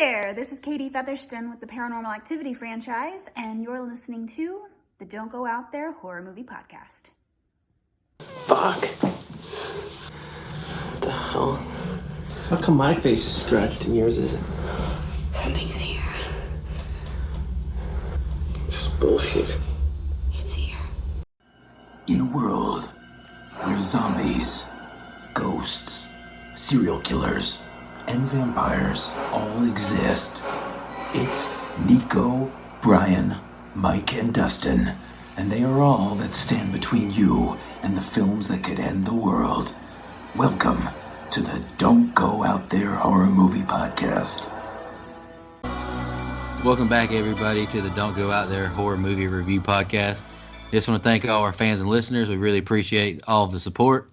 there, this is Katie Featherston with the Paranormal Activity franchise, and you're listening to the Don't Go Out There Horror Movie Podcast. Fuck. What the hell? How come my face is scratched and yours isn't? Something's here. It's bullshit. It's here. In a world where zombies, ghosts, serial killers, and vampires all exist, it's Nico, Brian, Mike, and Dustin, and they are all that stand between you and the films that could end the world. Welcome to the Don't Go Out There Horror Movie Podcast. Welcome back, everybody, to the Don't Go Out There Horror Movie Review Podcast. Just want to thank all our fans and listeners. We really appreciate all of the support.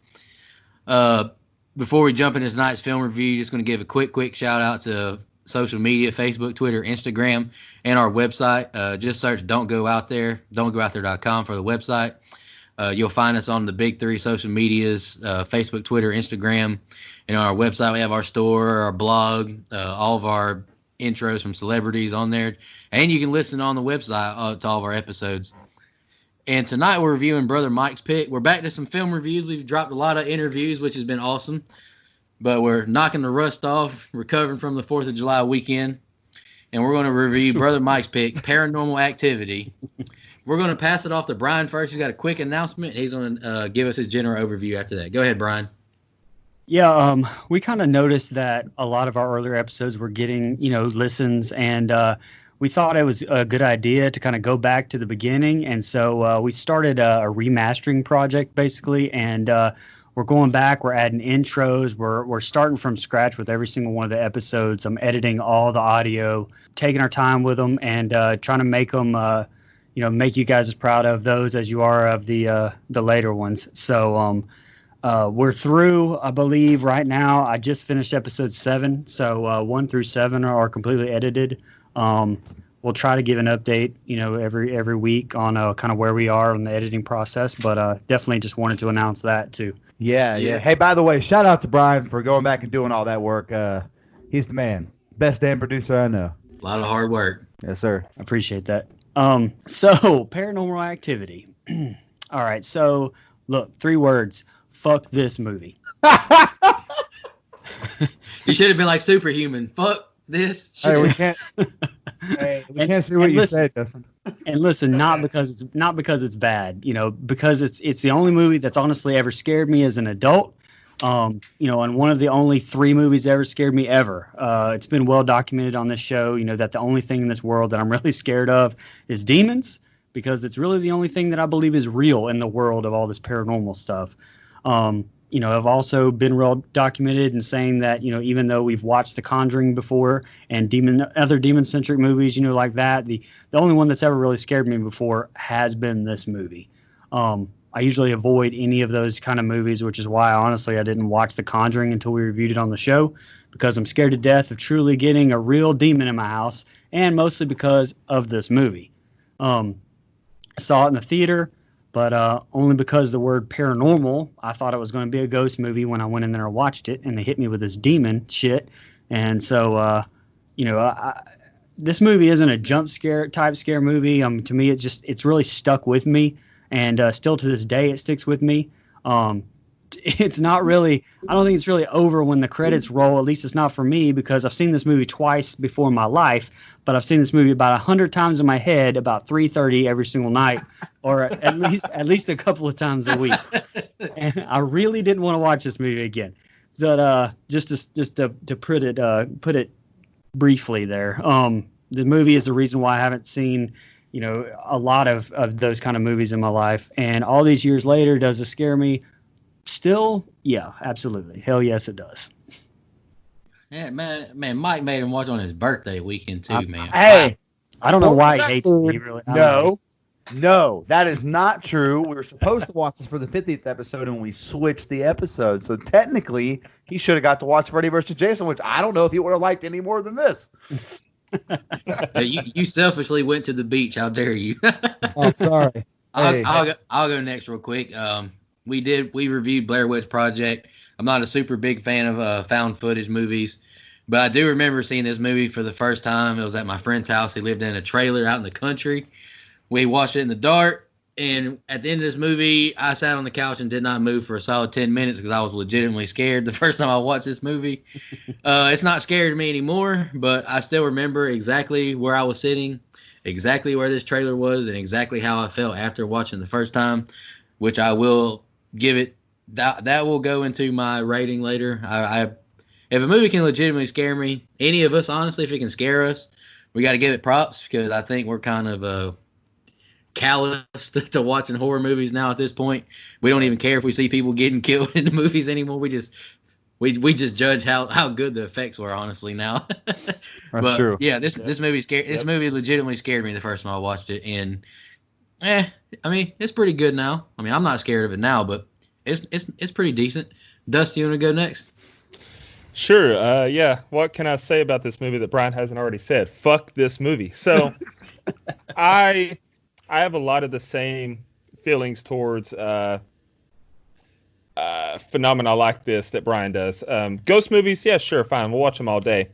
Before we jump into tonight's film review, just going to give a quick shout out to social media, Facebook, Twitter, Instagram, and our website. Just search Don't Go Out There, don'tgooutthere.com for the website. You'll find us on the big three social medias, Facebook, Twitter, Instagram. And on our website, we have our store, our blog, all of our intros from celebrities on there. And you can listen on the website to all of our episodes. And tonight we're reviewing Brother Mike's pick. We're back to some film reviews. We've dropped a lot of interviews, which has been awesome. But we're knocking the rust off, recovering from the 4th of July weekend. And we're going to review Brother Mike's pick, Paranormal Activity. We're going to pass it off to Brian first. He's got a quick announcement. He's going to give us his general overview after that. Go ahead, Brian. Yeah, we kind of noticed that a lot of our earlier episodes were getting, listens, and we thought it was a good idea to kind of go back to the beginning. And so we started a remastering project, basically, and we're going back. We're adding intros. We're starting from scratch with every single one of the episodes. I'm editing all the audio, taking our time with them, and trying to make them, make you guys as proud of those as you are of the later ones. So we're through, I believe, right now. I just finished episode 7, so 1 through 7 are completely edited. We'll try to give an update, every week on kind of where we are on the editing process, but definitely just wanted to announce that too. Yeah. Hey, by the way, shout out to Brian for going back and doing all that work. He's the man. Best damn producer I know. A lot of hard work. Yes, sir. I appreciate that. So Paranormal Activity. All right. So look, 3 words. Fuck this movie. You should have been like Superhuman. Fuck this shit. We can't see what you said, Justin. And listen, not because it's bad, because it's the only movie that's honestly ever scared me as an adult. And one of the only 3 movies that ever scared me ever. It's been well documented on this show, that the only thing in this world that I'm really scared of is demons, because it's really the only thing that I believe is real in the world of all this paranormal stuff. I've also been well documented in saying that, even though we've watched The Conjuring before and other demon-centric movies, like that, the only one that's ever really scared me before has been this movie. I usually avoid any of those kind of movies, which is why, honestly, I didn't watch The Conjuring until we reviewed it on the show, because I'm scared to death of truly getting a real demon in my house, and mostly because of this movie. I saw it in the theater. But only because the word paranormal, I thought it was going to be a ghost movie when I went in there and watched it, and they hit me with this demon shit. And so, this movie isn't a jump scare type scare movie. To me, it's really stuck with me, and still to this day, it sticks with me. It's not really, I don't think it's really over when the credits roll. At least it's not for me, because I've seen this movie twice before in my life, but I've seen this movie about 100 times in my head, about 3:30 every single night, or at least a couple of times a week. And I really didn't want to watch this movie again. So just to put it briefly there, the movie is the reason why I haven't seen a lot of those kind of movies in my life. And all these years later, does it scare me? Still, yeah, absolutely. Hell yes, it does. Yeah, man, Mike made him watch on his birthday weekend too, man. Hey, I don't know why he hates me. Really, No, that is not true. We were supposed to watch this for the 50th episode, and we switched the episode. So technically, he should have got to watch Freddy vs. Jason, which I don't know if he would have liked any more than this. You selfishly went to the beach. How dare you? Oh, sorry. I'll go next real quick. We reviewed Blair Witch Project. I'm not a super big fan of found footage movies, But I do remember seeing this movie for the first time. It was at my friend's house. He lived in a trailer out in the country. We watched it in the dark. And at the end of this movie, I sat on the couch and did not move for a solid 10 minutes because I was legitimately scared the first time I watched this movie. It's not scary to me anymore, but I still remember exactly where I was sitting, exactly where this trailer was, and exactly how I felt after watching the first time, which I will give it. That will go into my rating later. If a movie can legitimately scare me, any of us, honestly, if it can scare us, we got to give it props because I think we're kind of callous to watching horror movies now at this point. We don't even care if we see people getting killed in the movies anymore. We just judge how good the effects were, honestly, now. That's true. Yeah, this movie this movie legitimately scared me the first time I watched it, and I mean, it's pretty good now. I mean, I'm not scared of it now, but it's pretty decent. Dusty, you want to go next? Sure. Yeah. What can I say about this movie that Brian hasn't already said? Fuck this movie. So I have a lot of the same feelings towards phenomena like this that Brian does. Ghost movies, yeah, sure, fine. We'll watch them all day.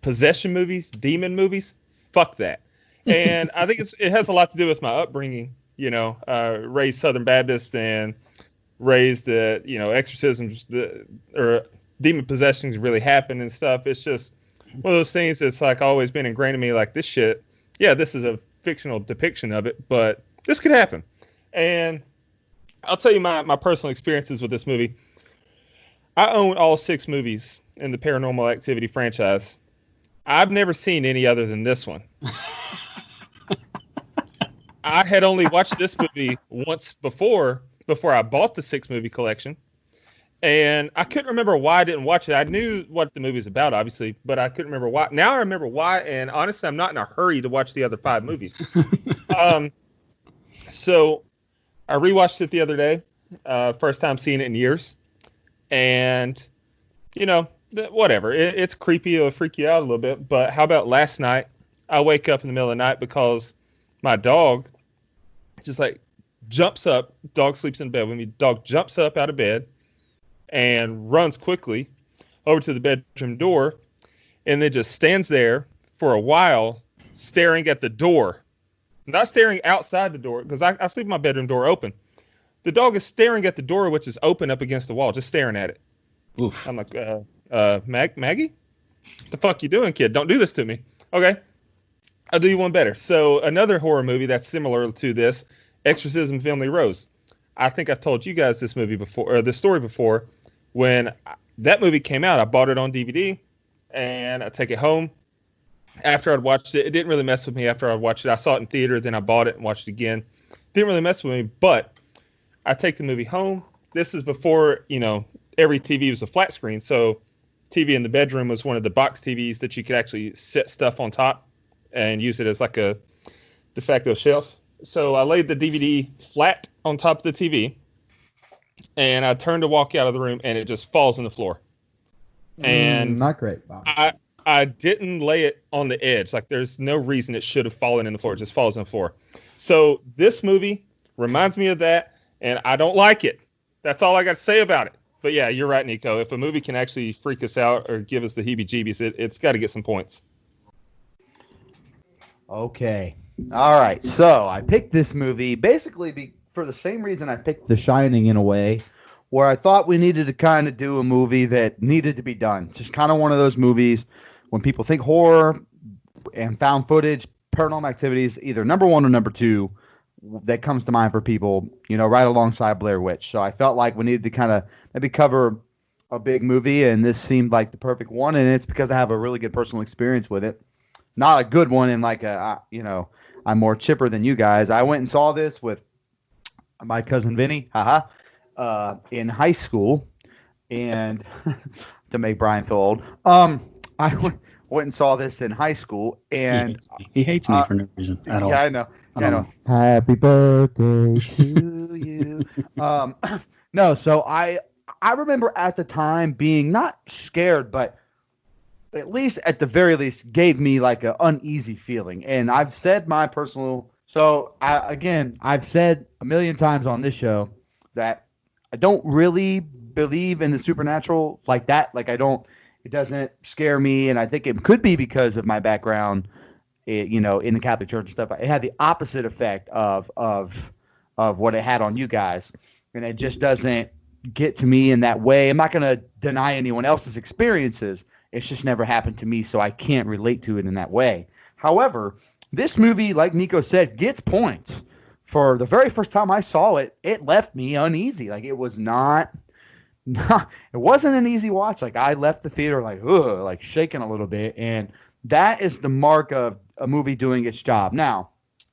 Possession movies, demon movies, fuck that. And I think it has a lot to do with my upbringing. Raised Southern Baptist and raised that exorcisms or demon possessions really happen and stuff. It's just one of those things that's like always been ingrained in me. Like this shit, yeah, this is a fictional depiction of it, but this could happen. And I'll tell you my personal experiences with this movie. I own all 6 movies in the Paranormal Activity franchise. I've never seen any other than this one. I had only watched this movie once before I bought the 6-movie collection. And I couldn't remember why I didn't watch it. I knew what the movie was about, obviously, but I couldn't remember why. Now I remember why, and honestly, I'm not in a hurry to watch the other 5 movies. So I rewatched it the other day, first time seeing it in years, and whatever. It's creepy. It'll freak you out a little bit. But how about last night? I wake up in the middle of the night because my dog just like jumps up. Dog sleeps in bed with me. Dog jumps up out of bed and runs quickly over to the bedroom door, and then just stands there for a while staring at the door. Not staring outside the door, because I sleep my bedroom door open. The dog is staring at the door, which is open up against the wall, just staring at it. Oof. I'm like, Maggie? What the fuck you doing, kid? Don't do this to me. Okay. I'll do you one better. So another horror movie that's similar to this, Exorcism Family Rose. I think I've told you guys this movie before, or this story before. When that movie came out, I bought it on DVD, and I take it home. After I'd watched it, it didn't really mess with me after I watched it. I saw it in theater, then I bought it and watched it again. Didn't really mess with me, but I take the movie home. This is before, every TV was a flat screen, so TV in the bedroom was one of the box TVs that you could actually set stuff on top and use it as like a de facto shelf. So I laid the DVD flat on top of the TV, and I turned to walk out of the room, and it just falls on the floor. And not great, Bob. I didn't lay it on the edge. Like, there's no reason it should have fallen in the floor. It just falls on the floor. So this movie reminds me of that, and I don't like it. That's all I got to say about it. But yeah, you're right, Nico. If a movie can actually freak us out or give us the heebie-jeebies, it's got to get some points. Okay. All right. So I picked this movie basically for the same reason I picked The Shining in a way, where I thought we needed to kind of do a movie that needed to be done. Just kind of one of those movies when people think horror and found footage, Paranormal Activity is either number 1 or number 2 that comes to mind for people, right alongside Blair Witch. So I felt like we needed to kind of maybe cover a big movie, and this seemed like the perfect one, and it's because I have a really good personal experience with it. Not a good one in like I'm more chipper than you guys. I went and saw this with my cousin Vinny, in high school, and to make Brian feel old, I went and saw this in high school, and he hates me for no reason at all. Yeah, I know. I know. Happy birthday to you. No, so I remember at the time being not scared, but at least at the very least gave me like an uneasy feeling. And I've said my personal. So I've said a million times on this show that I don't really believe in the supernatural like that. Like I don't. It doesn't scare me, and I think it could be because of my background, in the Catholic Church and stuff. It had the opposite effect of what it had on you guys, and it just doesn't get to me in that way. I'm not going to deny anyone else's experiences. It's just never happened to me, so I can't relate to it in that way. However, this movie, like Nico said, gets points. For the very first time I saw it, it left me uneasy. Like, it was not, it wasn't an easy watch. Like, I left the theater like, ugh, like shaking a little bit, and that is the mark of a movie doing its job. Now,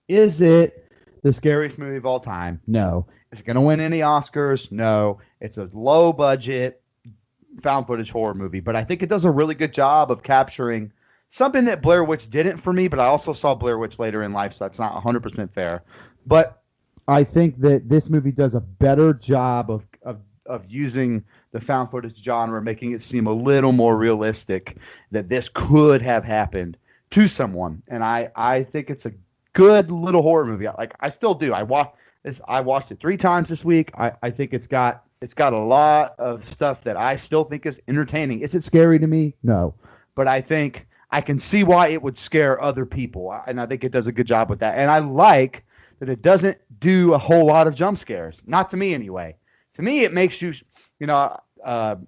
is it the scariest movie of all time? No. Is it going to win any Oscars? No. It's a low budget found footage horror movie, but I think it does a really good job of capturing something that Blair Witch didn't for me, but I also saw Blair Witch later in life, so that's not 100% fair. But I think that this movie does a better job of using the found footage genre, making it seem a little more realistic that this could have happened to someone. And I think it's a good little horror movie. Like, I still do. I watched it 3 times this week. I think it's got a lot of stuff that I still think is entertaining. Is it scary to me? No. But I think I can see why it would scare other people, and I think it does a good job with that. And I like that it doesn't do a whole lot of jump scares. Not to me, anyway. To me, it makes you, Dead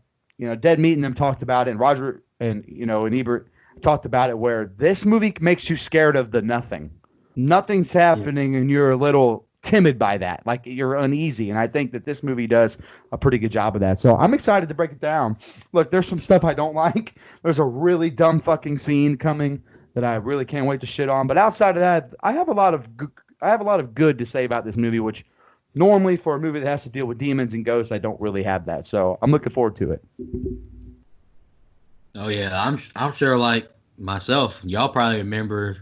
Meat and them talked about it, and Roger and Ebert talked about it, where this movie makes you scared of the nothing. Nothing's happening, and you're a little timid by that, like you're uneasy. And I think that this movie does a pretty good job of that. So I'm excited to break it down. Look, there's some stuff I don't like. There's a really dumb fucking scene coming that I really can't wait to shit on. But outside of that, I have a lot of good to say about this movie, which normally for a movie that has to deal with demons and ghosts, I don't really have that. So I'm looking forward to it. Oh yeah, I'm sure, like myself, y'all probably remember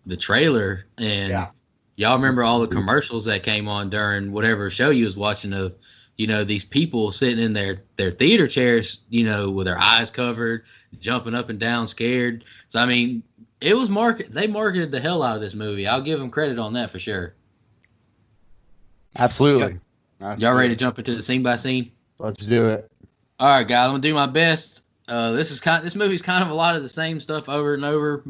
the trailer, and y'all remember all the commercials that came on during whatever show you was watching of, these people sitting in their theater chairs, with their eyes covered, jumping up and down, scared. So I mean, it was they marketed the hell out of this movie. I'll give them credit on that for sure. Absolutely. Y'all ready to jump into the scene by scene? Let's do it. All right, guys, I'm gonna do my best. This movie's kind of a lot of the same stuff over and over,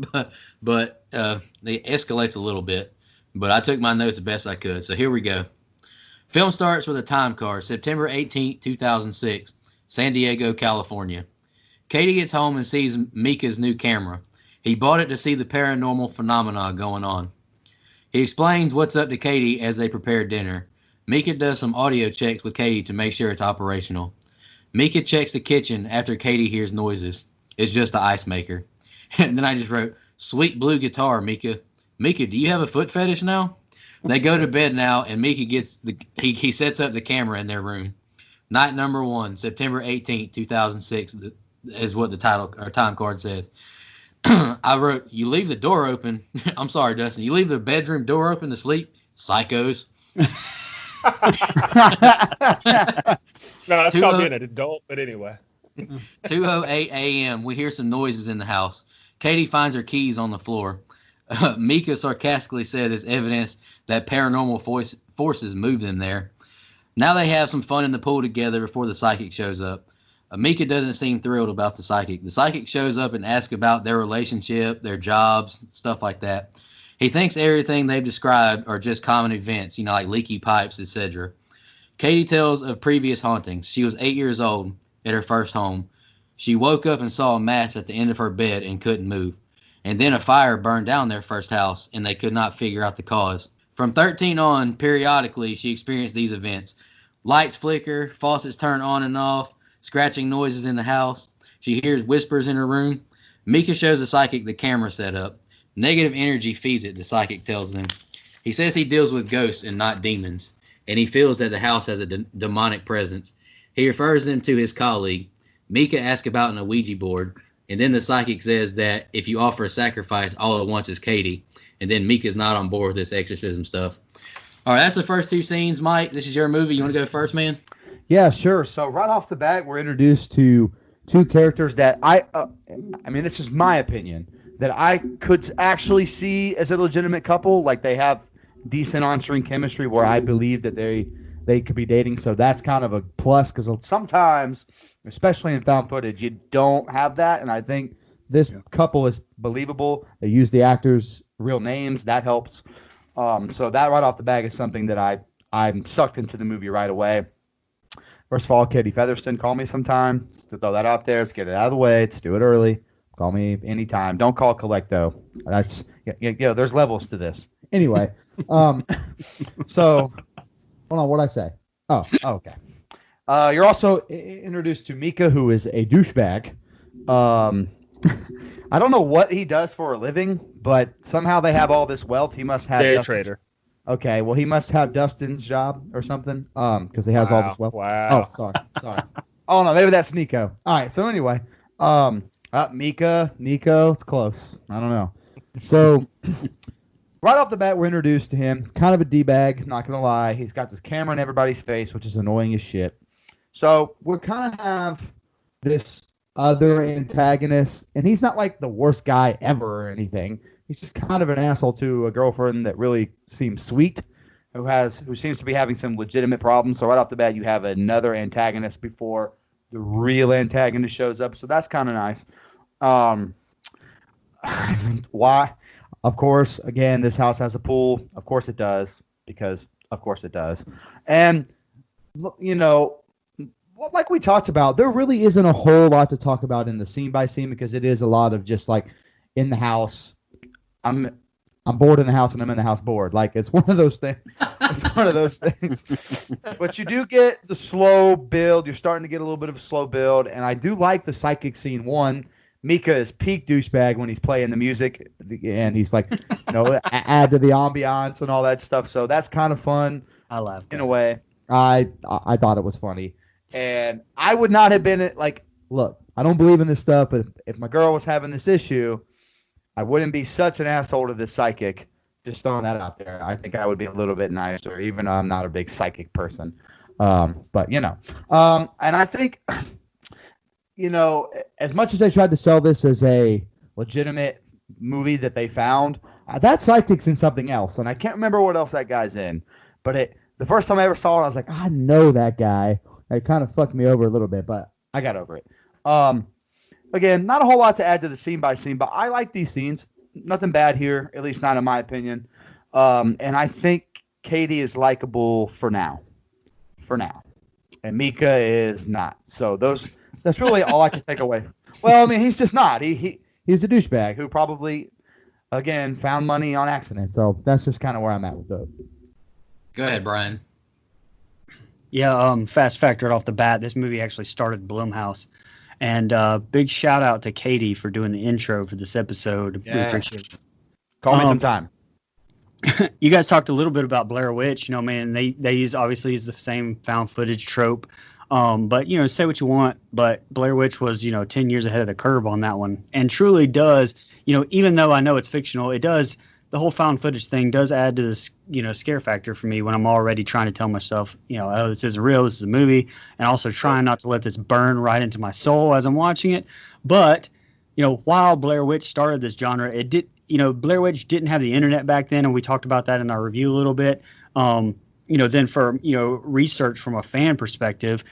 but it escalates a little bit. But I took my notes the best I could. So here we go. Film starts with a time card, September 18th, 2006, San Diego, California. Katie gets home and sees Mika's new camera. He bought it to see the paranormal phenomena going on. He explains what's up to Katie as they prepare dinner. Mika does some audio checks with Katie to make sure it's operational. Mika checks the kitchen after Katie hears noises. It's just the ice maker. And then I just wrote, sweet blue guitar, Mika. Mika, do you have a foot fetish now? They go to bed now, and Mika he sets up the camera in their room. Night number 1, September 18th, 2006, is what the title or time card says. I wrote, you leave the door open. I'm sorry, Dustin. You leave the bedroom door open to sleep? Psychos. No, it's called being an adult, but anyway. 2:08 a.m. We hear some noises in the house. Katie finds her keys on the floor. Mika sarcastically says it's evidence that paranormal forces moved them there. Now they have some fun in the pool together before the psychic shows up. Mika doesn't seem thrilled about the psychic. The psychic shows up and asks about their relationship, their jobs, stuff like that. He thinks everything they've described are just common events, like leaky pipes, etc. Katie tells of previous hauntings. She was 8 years old at her first home. She woke up and saw a mass at the end of her bed and couldn't move. And then a fire burned down their first house, and they could not figure out the cause. From 13 on, periodically, she experienced these events. Lights flicker, faucets turn on and off, scratching noises in the house. She hears whispers in her room. Mika shows the psychic the camera setup. Negative energy feeds it, the psychic tells them. He says he deals with ghosts and not demons, and he feels that the house has a demonic presence. He refers them to his colleague. Mika asks about an Ouija board, and then the psychic says that if you offer a sacrifice, all it wants is Katie. And then Mika's not on board with this exorcism stuff. All right, that's the first 2 scenes, Mike. This is your movie. You want to go first, man? Yeah, sure. So right off the bat, we're introduced to 2 characters that I mean, this is my opinion, that I could actually see as a legitimate couple. Like, they have decent on-screen chemistry where I believe that they could be dating. So that's kind of a plus, because sometimes especially in found footage. You don't have that, and I think this couple is believable. They use the actors' real names. That helps. So that right off the bat is something that I'm sucked into the movie right away. First of all, Katie Featherston, call me sometime. Just to throw that out there. Let's get it out of the way. Let's do it early. Call me anytime. Don't call Collecto. That's there's levels to this. Anyway, so hold on. What'd I say? Oh, okay. You're also introduced to Mika, who is a douchebag. I don't know what he does for a living, but somehow they have all this wealth. He must have Day Dustin's. trader. Okay, well he must have Dustin's job or something. Because he has all this wealth. Wow. Oh, sorry. Oh no, maybe that's Nico. All right. So anyway, Mika, Nico, it's close. I don't know. So right off the bat, we're introduced to him. He's kind of a d-bag, not gonna lie. He's got this camera in everybody's face, which is annoying as shit. So we kind of have this other antagonist, and he's not like the worst guy ever or anything. He's just kind of an asshole to a girlfriend that really seems sweet, who seems to be having some legitimate problems. So right off the bat, you have another antagonist before the real antagonist shows up. So that's kind of nice. Why? Of course, again, this house has a pool. Of course it does, because of course it does. And like we talked about, there really isn't a whole lot to talk about in the scene by scene, because it is a lot of just like in the house. I'm bored in the house, and I'm in the house bored. Like, it's one of those things. It's one of those things. But you do get the slow build. You're starting to get a little bit of a slow build, and I do like the psychic scene. One, Mika is peak douchebag when he's playing the music, and he's like, add to the ambiance and all that stuff. So that's kind of fun. I laughed in a way. I thought it was funny. And I would not have been like, look, I don't believe in this stuff, but if my girl was having this issue, I wouldn't be such an asshole to this psychic. Just throwing that out there. I think I would be a little bit nicer, even though I'm not a big psychic person. But and I think, as much as they tried to sell this as a legitimate movie that they found, that psychic's in something else, and I can't remember what else that guy's in. But the first time I ever saw it, I was like, I know that guy. It kind of fucked me over a little bit, but I got over it. Again, not a whole lot to add to the scene by scene, but I like these scenes. Nothing bad here, at least not in my opinion. And I think Katie is likable for now. And Mika is not. So that's really all I can take away. Well, I mean, he's just not. He's a douchebag who probably, again, found money on accident. So that's just kind of where I'm at with it. Go ahead, Brian. Yeah, fast fact right off the bat, this movie actually started Blumhouse. And big shout out to Katie for doing the intro for this episode. Yes. We appreciate it. Call me sometime. You guys talked a little bit about Blair Witch. They obviously use the same found footage trope. But say what you want, but Blair Witch was 10 years ahead of the curve on that one, and truly does. Even though I know it's fictional, it does. The whole found footage thing does add to this, scare factor for me when I'm already trying to tell myself, oh, this isn't real, this is a movie, and also trying not to let this burn right into my soul as I'm watching it. But, while Blair Witch started this genre, it did, Blair Witch didn't have the internet back then, and we talked about that in our review a little bit. Then for, research from a fan perspective,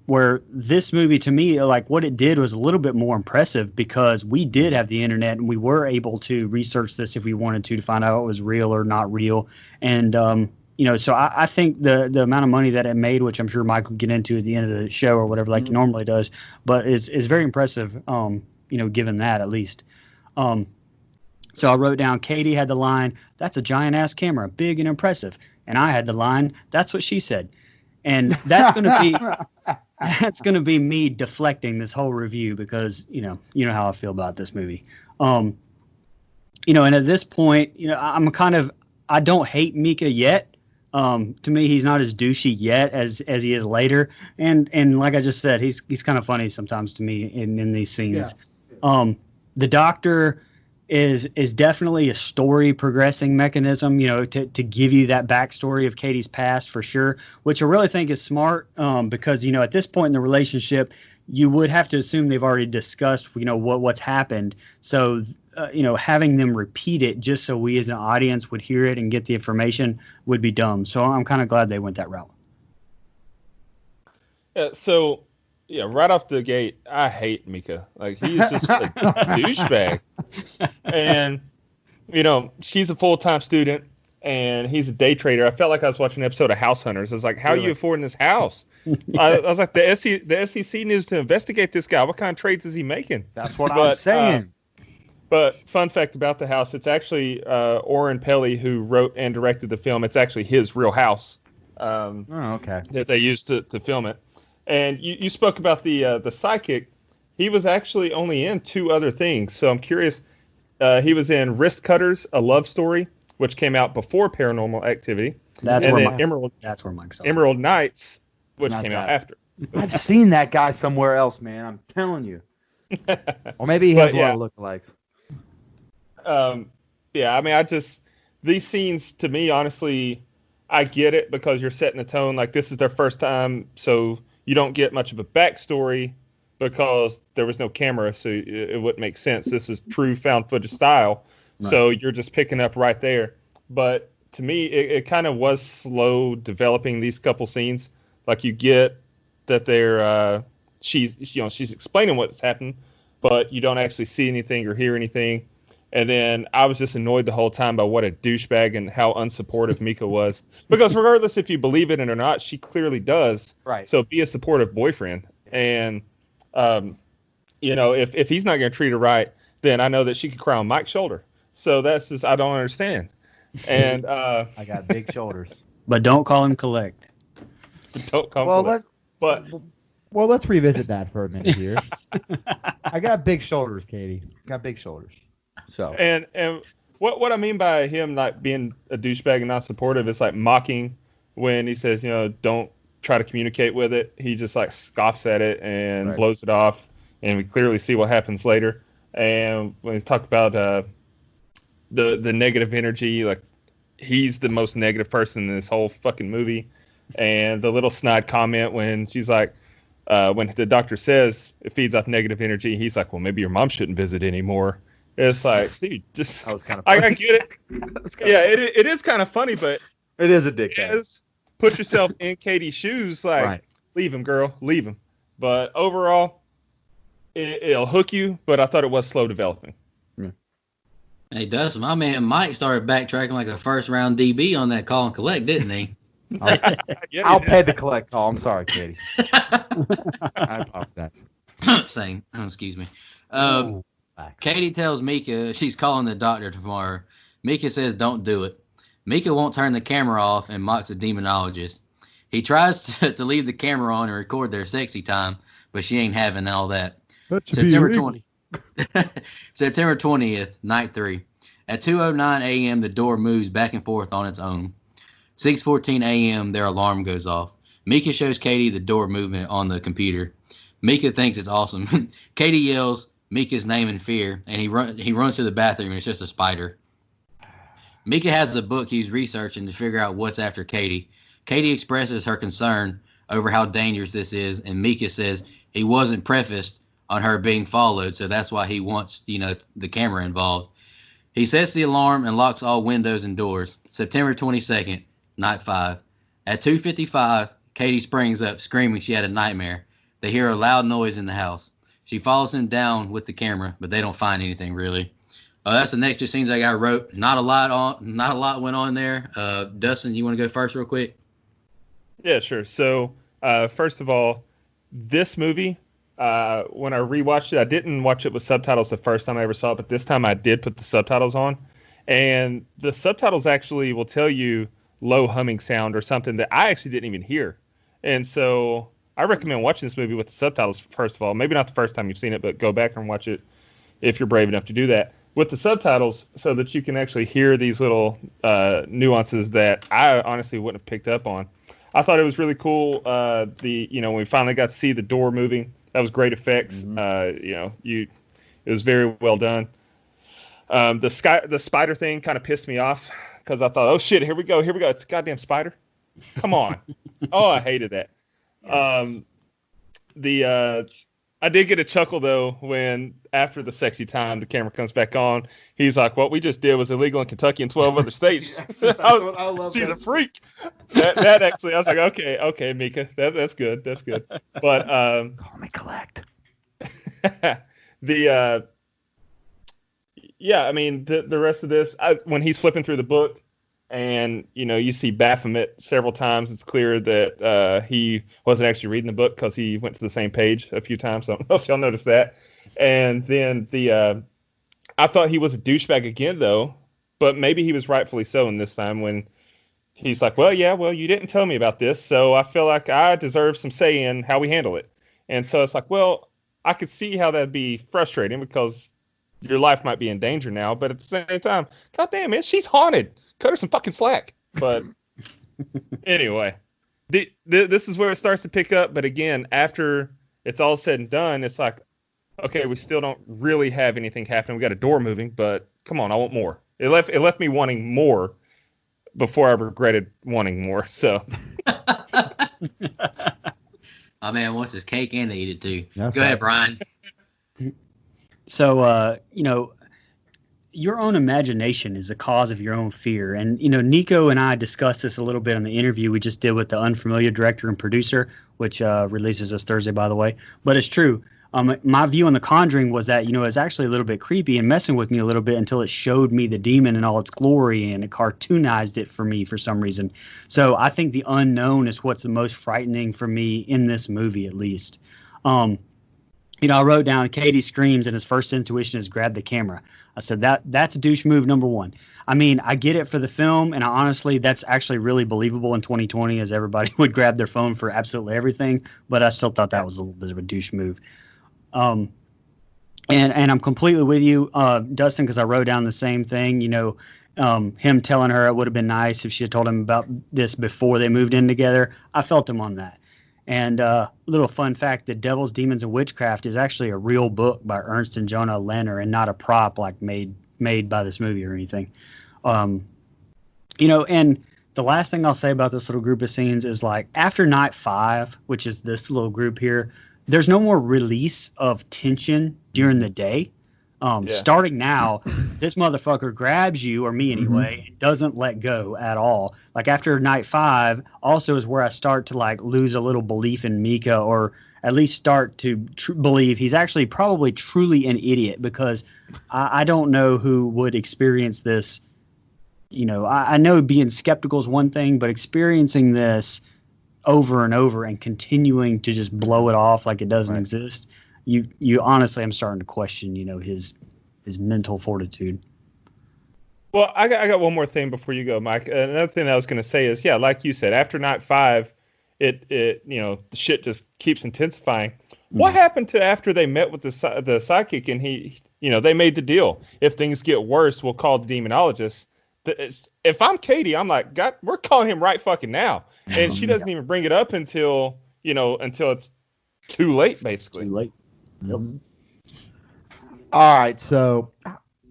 where this movie, to me, like what it did was a little bit more impressive because we did have the internet and we were able to research this if we wanted to find out it was real or not real. And, so I think the amount of money that it made, which I'm sure Mike will get into at the end of the show or whatever, like he normally does, but is very impressive, given that at least. So I wrote down, Katie had the line, "That's a giant ass camera, big and impressive." And I had the line, "That's what she said." And that's going to be me deflecting this whole review because, you know how I feel about this movie. And at this point, I don't hate Mika yet. To me, he's not as douchey yet as he is later. And like I just said, he's kind of funny sometimes to me in these scenes. Yeah. The doctor is definitely a story progressing mechanism, to give you that backstory of Katie's past for sure, which I really think is smart, because, at this point in the relationship, you would have to assume they've already discussed, what's happened. So, having them repeat it just so we as an audience would hear it and get the information would be dumb. So I'm kind of glad they went that route. So Yeah, right off the gate, I hate Mika. Like, he's just a douchebag. And, she's a full-time student, and he's a day trader. I felt like I was watching an episode of House Hunters. I was like, how are you affording this house? I was like, the SEC needs to investigate this guy. What kind of trades is he making? That's what I'm But, saying. But fun fact about the house, it's actually Oren Peli who wrote and directed the film. It's actually his real house Okay. that they used to film it. And you spoke about the psychic. He was actually only in 2 other things. So I'm curious. He was in Wrist Cutters, A Love Story, which came out before Paranormal Activity. That's and where then Mike's on. Emerald Knights, which Not came that. out after. I've seen that guy somewhere else, man. I'm telling you. Or maybe he has a lot of lookalikes. Yeah, I mean, these scenes, to me, honestly, I get it because you're setting the tone. Like, this is their first time, so you don't get much of a backstory because there was no camera, so it wouldn't make sense. This is true found footage style, so you're just picking up right there. But to me, it kind of was slow developing these couple scenes. Like, you get that she's explaining what's happened, but you don't actually see anything or hear anything. And then I was just annoyed the whole time by what a douchebag and how unsupportive Mika was. Because regardless if you believe it or not, she clearly does. Right. So be a supportive boyfriend. And, if he's not going to treat her right, then I know that she could cry on Mike's shoulder. So that's just, I don't understand. And I got big shoulders. But don't call him collect. don't come Well, for that. Well, let's revisit that for a minute here. I got big shoulders, Katie. Got big shoulders. So. And what I mean by him not being a douchebag and not supportive is like mocking when he says, don't try to communicate with it. He just like scoffs at it and blows it off, and we clearly see what happens later. And when he talked about the negative energy, like, he's the most negative person in this whole fucking movie. And the little snide comment when she's like, when the doctor says it feeds off negative energy, he's like, well, maybe your mom shouldn't visit anymore. It's like, dude, just that was kind of funny. I get it. Yeah, it is kind of funny, but it is a dickhead. Put yourself in Katie's shoes, like, leave him, girl, leave him. But overall, it'll hook you, but I thought it was slow developing. Hey, Dustin, my man Mike started backtracking like a first-round DB on that call and collect, didn't he? I'll pay the collect call. I'm sorry, Katie. I apologize. Same. Excuse me. Katie tells Mika she's calling the doctor tomorrow. Mika says don't do it. Mika won't turn the camera off and mocks the demonologist. He tries to leave the camera on and record their sexy time, but she ain't having all that. September 20th, night 3. At 2:09 a.m., the door moves back and forth on its own. 6:14 a.m., their alarm goes off. Mika shows Katie the door movement on the computer. Mika thinks it's awesome. Katie yells Mika's name in fear, and he runs to the bathroom, and it's just a spider. Mika has the book he's researching to figure out what's after Katie. Katie expresses her concern over how dangerous this is, and Mika says he wasn't prefaced on her being followed, so that's why he wants, the camera involved. He sets the alarm and locks all windows and doors. September 22nd, night 5. At 2:55, Katie springs up, screaming she had a nightmare. They hear a loud noise in the house. She follows him down with the camera, but they don't find anything really. That's the next 2 scenes I got wrote. Not a lot went on there. Dustin, you want to go first real quick? Yeah, sure. So, first of all, this movie, when I rewatched it, I didn't watch it with subtitles the first time I ever saw it, but this time I did put the subtitles on. And the subtitles actually will tell you low humming sound or something that I actually didn't even hear. And so I recommend watching this movie with the subtitles, first of all. Maybe not the first time you've seen it, but go back and watch it if you're brave enough to do that with the subtitles, so that you can actually hear these little nuances that I honestly wouldn't have picked up on. I thought it was really cool. When we finally got to see the door moving, that was great effects. It was very well done. The spider thing kind of pissed me off because I thought, oh shit, here we go, it's a goddamn spider. Come on. Oh, I hated that. Yes. I did get a chuckle though when after the sexy time the camera comes back on, he's like, "What we just did was illegal in Kentucky and 12 other states." I love. She's a freak. That actually, I was like, okay, Mika, that's good, But Call me collect. the yeah, I mean the rest of this, when he's flipping through the book, and you see Baphomet several times, it's clear that he wasn't actually reading the book because he went to the same page a few times. I don't know if y'all noticed that. And then I thought he was a douchebag again though, but maybe he was rightfully so in this time when he's like, well, you didn't tell me about this, so I feel like I deserve some say in how we handle it. And so it's like, well, I could see how that'd be frustrating because your life might be in danger now, but at the same time, god damn man, she's haunted. Cut her some fucking slack. But anyway, this is where it starts to pick up. But again, after it's all said and done, it's like, okay, we still don't really have anything happening. We got a door moving, but come on, I want more. It left me wanting more before I regretted wanting more. So, My man wants his cake and to eat it too. That's Go ahead, right. Brian. So, your own imagination is the cause of your own fear. And, Nico and I discussed this a little bit on the interview we just did with the Unfamiliar director and producer, which releases this Thursday, by the way. But it's true. My view on The Conjuring was that, it's actually a little bit creepy and messing with me a little bit until it showed me the demon in all its glory and it cartoonized it for me for some reason. So I think the unknown is what's the most frightening for me in this movie, at least. I wrote down Katie screams and his first intuition is grab the camera. I said that's douche move number one. I mean, I get it for the film, and honestly, that's actually really believable in 2020 as everybody would grab their phone for absolutely everything, but I still thought that was a little bit of a douche move. And I'm completely with you, Dustin, because I wrote down the same thing, him telling her it would have been nice if she had told him about this before they moved in together. I felt him on that. And little fun fact, The Devil's Demons and Witchcraft is actually a real book by Ernst and Jonah Lenner and not a prop like made by this movie or anything. And the last thing I'll say about this little group of scenes is like after night 5, which is this little group here, there's no more release of tension during the day. Starting now, this motherfucker grabs you, or me anyway, and doesn't let go at all. Like after night 5 also is where I start to like lose a little belief in Mika, or at least start to believe he's actually probably truly an idiot, because I don't know who would experience this. I know being skeptical is one thing, but experiencing this over and over and continuing to just blow it off like it doesn't exist. You honestly, I'm starting to question, his mental fortitude. Well, I got one more thing before you go, Mike. Another thing I was going to say is, like you said, after night 5, it the shit just keeps intensifying. What happened to after they met with the psychic and he, they made the deal? If things get worse, we'll call the demonologist. If I'm Katie, I'm like, God, we're calling him right fucking now, and she doesn't even bring it up until it's too late, basically. Too late. Yep. All right, so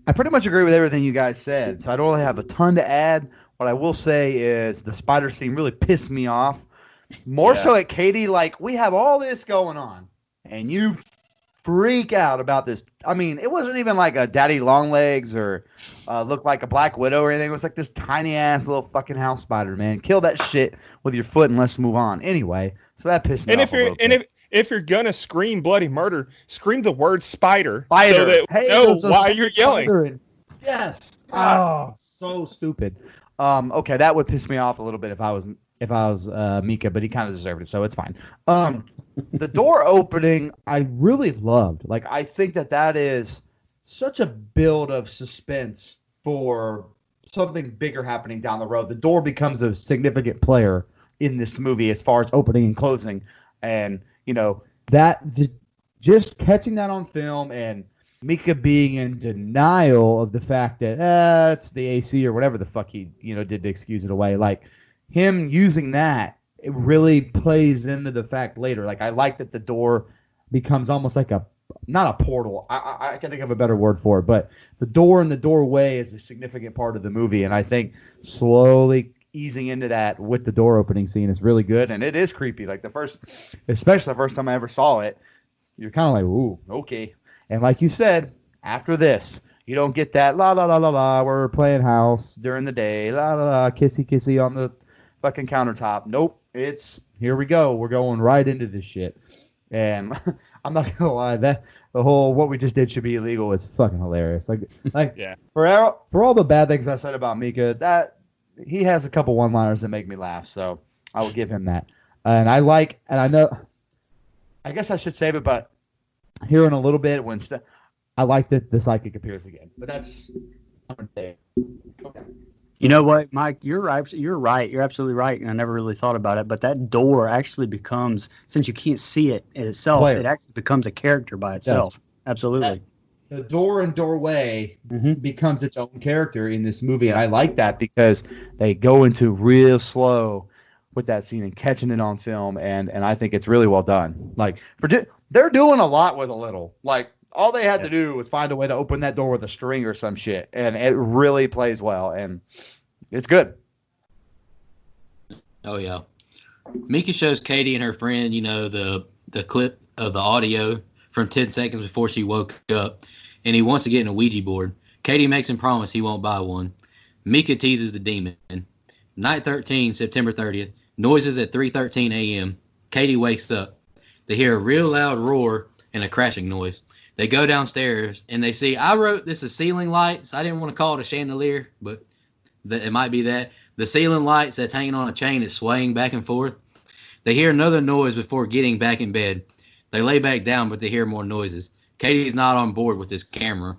I pretty much agree with everything you guys said, so I don't really have a ton to add. What I will say is the spider scene really pissed me off. More so at Katie, like, we have all this going on, and you freak out about this. I mean, it wasn't even like a daddy long legs or looked like a Black Widow or anything. It was like this tiny-ass little fucking house spider, man. Kill that shit with your foot and let's move on. Anyway, so that pissed me off a little bit. If you're gonna scream bloody murder, scream the word spider. Spider. So that we know why you're yelling. Yes. Oh, so stupid. Okay, that would piss me off a little bit if I was Mika, but he kind of deserved it, so it's fine. The door opening, I really loved. Like, I think that is such a build of suspense for something bigger happening down the road. The door becomes a significant player in this movie as far as opening and closing, and that just catching that on film and Mika being in denial of the fact that it's the AC or whatever the fuck he did to excuse it away. Like him using that, it really plays into the fact later. Like I like that the door becomes almost like not a portal. I can think of a better word for it, but the door and the doorway is a significant part of the movie, and I think slowly easing into that with the door opening scene is really good, and it is creepy. Like especially the first time I ever saw it, you're kind of like, ooh, okay. And like you said, after this, you don't get that la la la la la. We're playing house during the day, la la la, kissy kissy on the fucking countertop. Nope, it's here we go. We're going right into this shit. And I'm not gonna lie, that the whole what we just did should be illegal is fucking hilarious. Like Yeah. for all the bad things I said about Mika, that he has a couple one-liners that make me laugh. So I will give him that. And I know, I guess I should save it, but here in a little bit I like that the psychic appears again. But that's okay. You know what, Mike? You're right. You're right. You're absolutely right. And I never really thought about it, but that door actually becomes, since you can't see it in itself, Player. it actually becomes a character by itself. Absolutely. The door and doorway Mhm. becomes its own character in this movie, and I like that because they go into real slow with that scene and catching it on film, and I think it's really well done. Like they're doing a lot with a little. Like all they had to do was find a way to open that door with a string or some shit, and it really plays well, and it's good. Oh yeah. Mika shows Katie and her friend, the clip of the audio from 10 seconds before she woke up, and he wants to get in a Ouija board. Katie makes him promise he won't buy one. Mika teases the demon. Night 13, September 30th. Noises at 3:13 a.m. Katie wakes up. They hear a real loud roar and a crashing noise. They go downstairs and they see, I wrote this as ceiling lights. I didn't want to call it a chandelier, but it might be that. The ceiling lights that's hanging on a chain is swaying back and forth. They hear another noise before getting back in bed. They lay back down, but they hear more noises. Katie's not on board with this camera.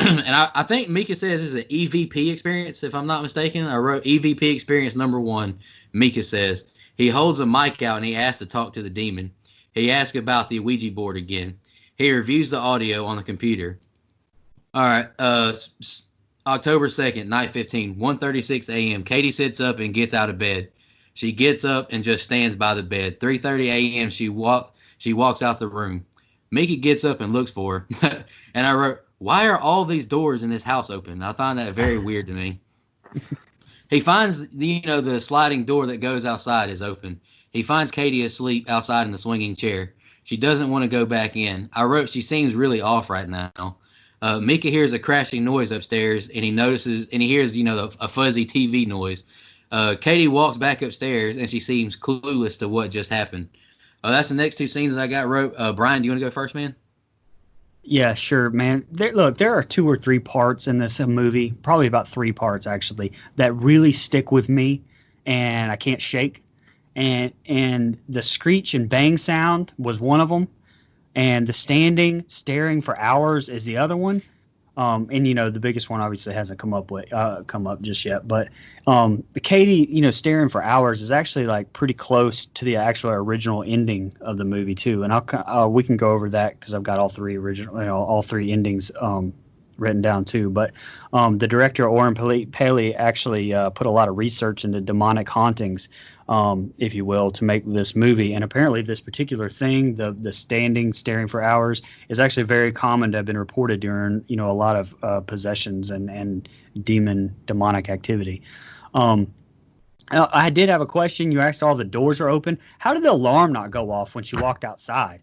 And I think Mika says this is an EVP experience, if I'm not mistaken. I wrote EVP experience number 1. Mika says he holds a mic out and he asks to talk to the demon. He asks about the Ouija board again. He reviews the audio on the computer. All right. October 2nd, night 15, 1:36 a.m. Katie sits up and gets out of bed. She gets up and just stands by the bed. 3:30 a.m. She walks out the room. Mickey gets up and looks for her. And I wrote, why are all these doors in this house open? I find that very weird to me. He finds the sliding door that goes outside is open. He finds Katie asleep outside in the swinging chair. She doesn't want to go back in. I wrote, she seems really off right now. Mika hears a crashing noise upstairs, and he hears, a fuzzy TV noise. Katie walks back upstairs, and she seems clueless to what just happened. That's the next 2 scenes that I got wrote. Brian, do you want to go first, man? Yeah, sure, man. There are 2 or 3 parts in this movie, probably about 3 parts actually, that really stick with me, and I can't shake. And the screech and bang sound was one of them, and the staring for hours is the other one. And the biggest one obviously hasn't come up just yet, but the Katie, staring for hours is actually like pretty close to the actual original ending of the movie too. And we can go over that because I've got all 3 all 3 endings written down too. But the director Oren Paley actually put a lot of research into demonic hauntings, if you will, to make this movie. And apparently this particular thing, the staring for hours, is actually very common to have been reported during a lot of possessions and demonic activity. I did have a question. You asked all the doors are open. How did the alarm not go off when she walked outside?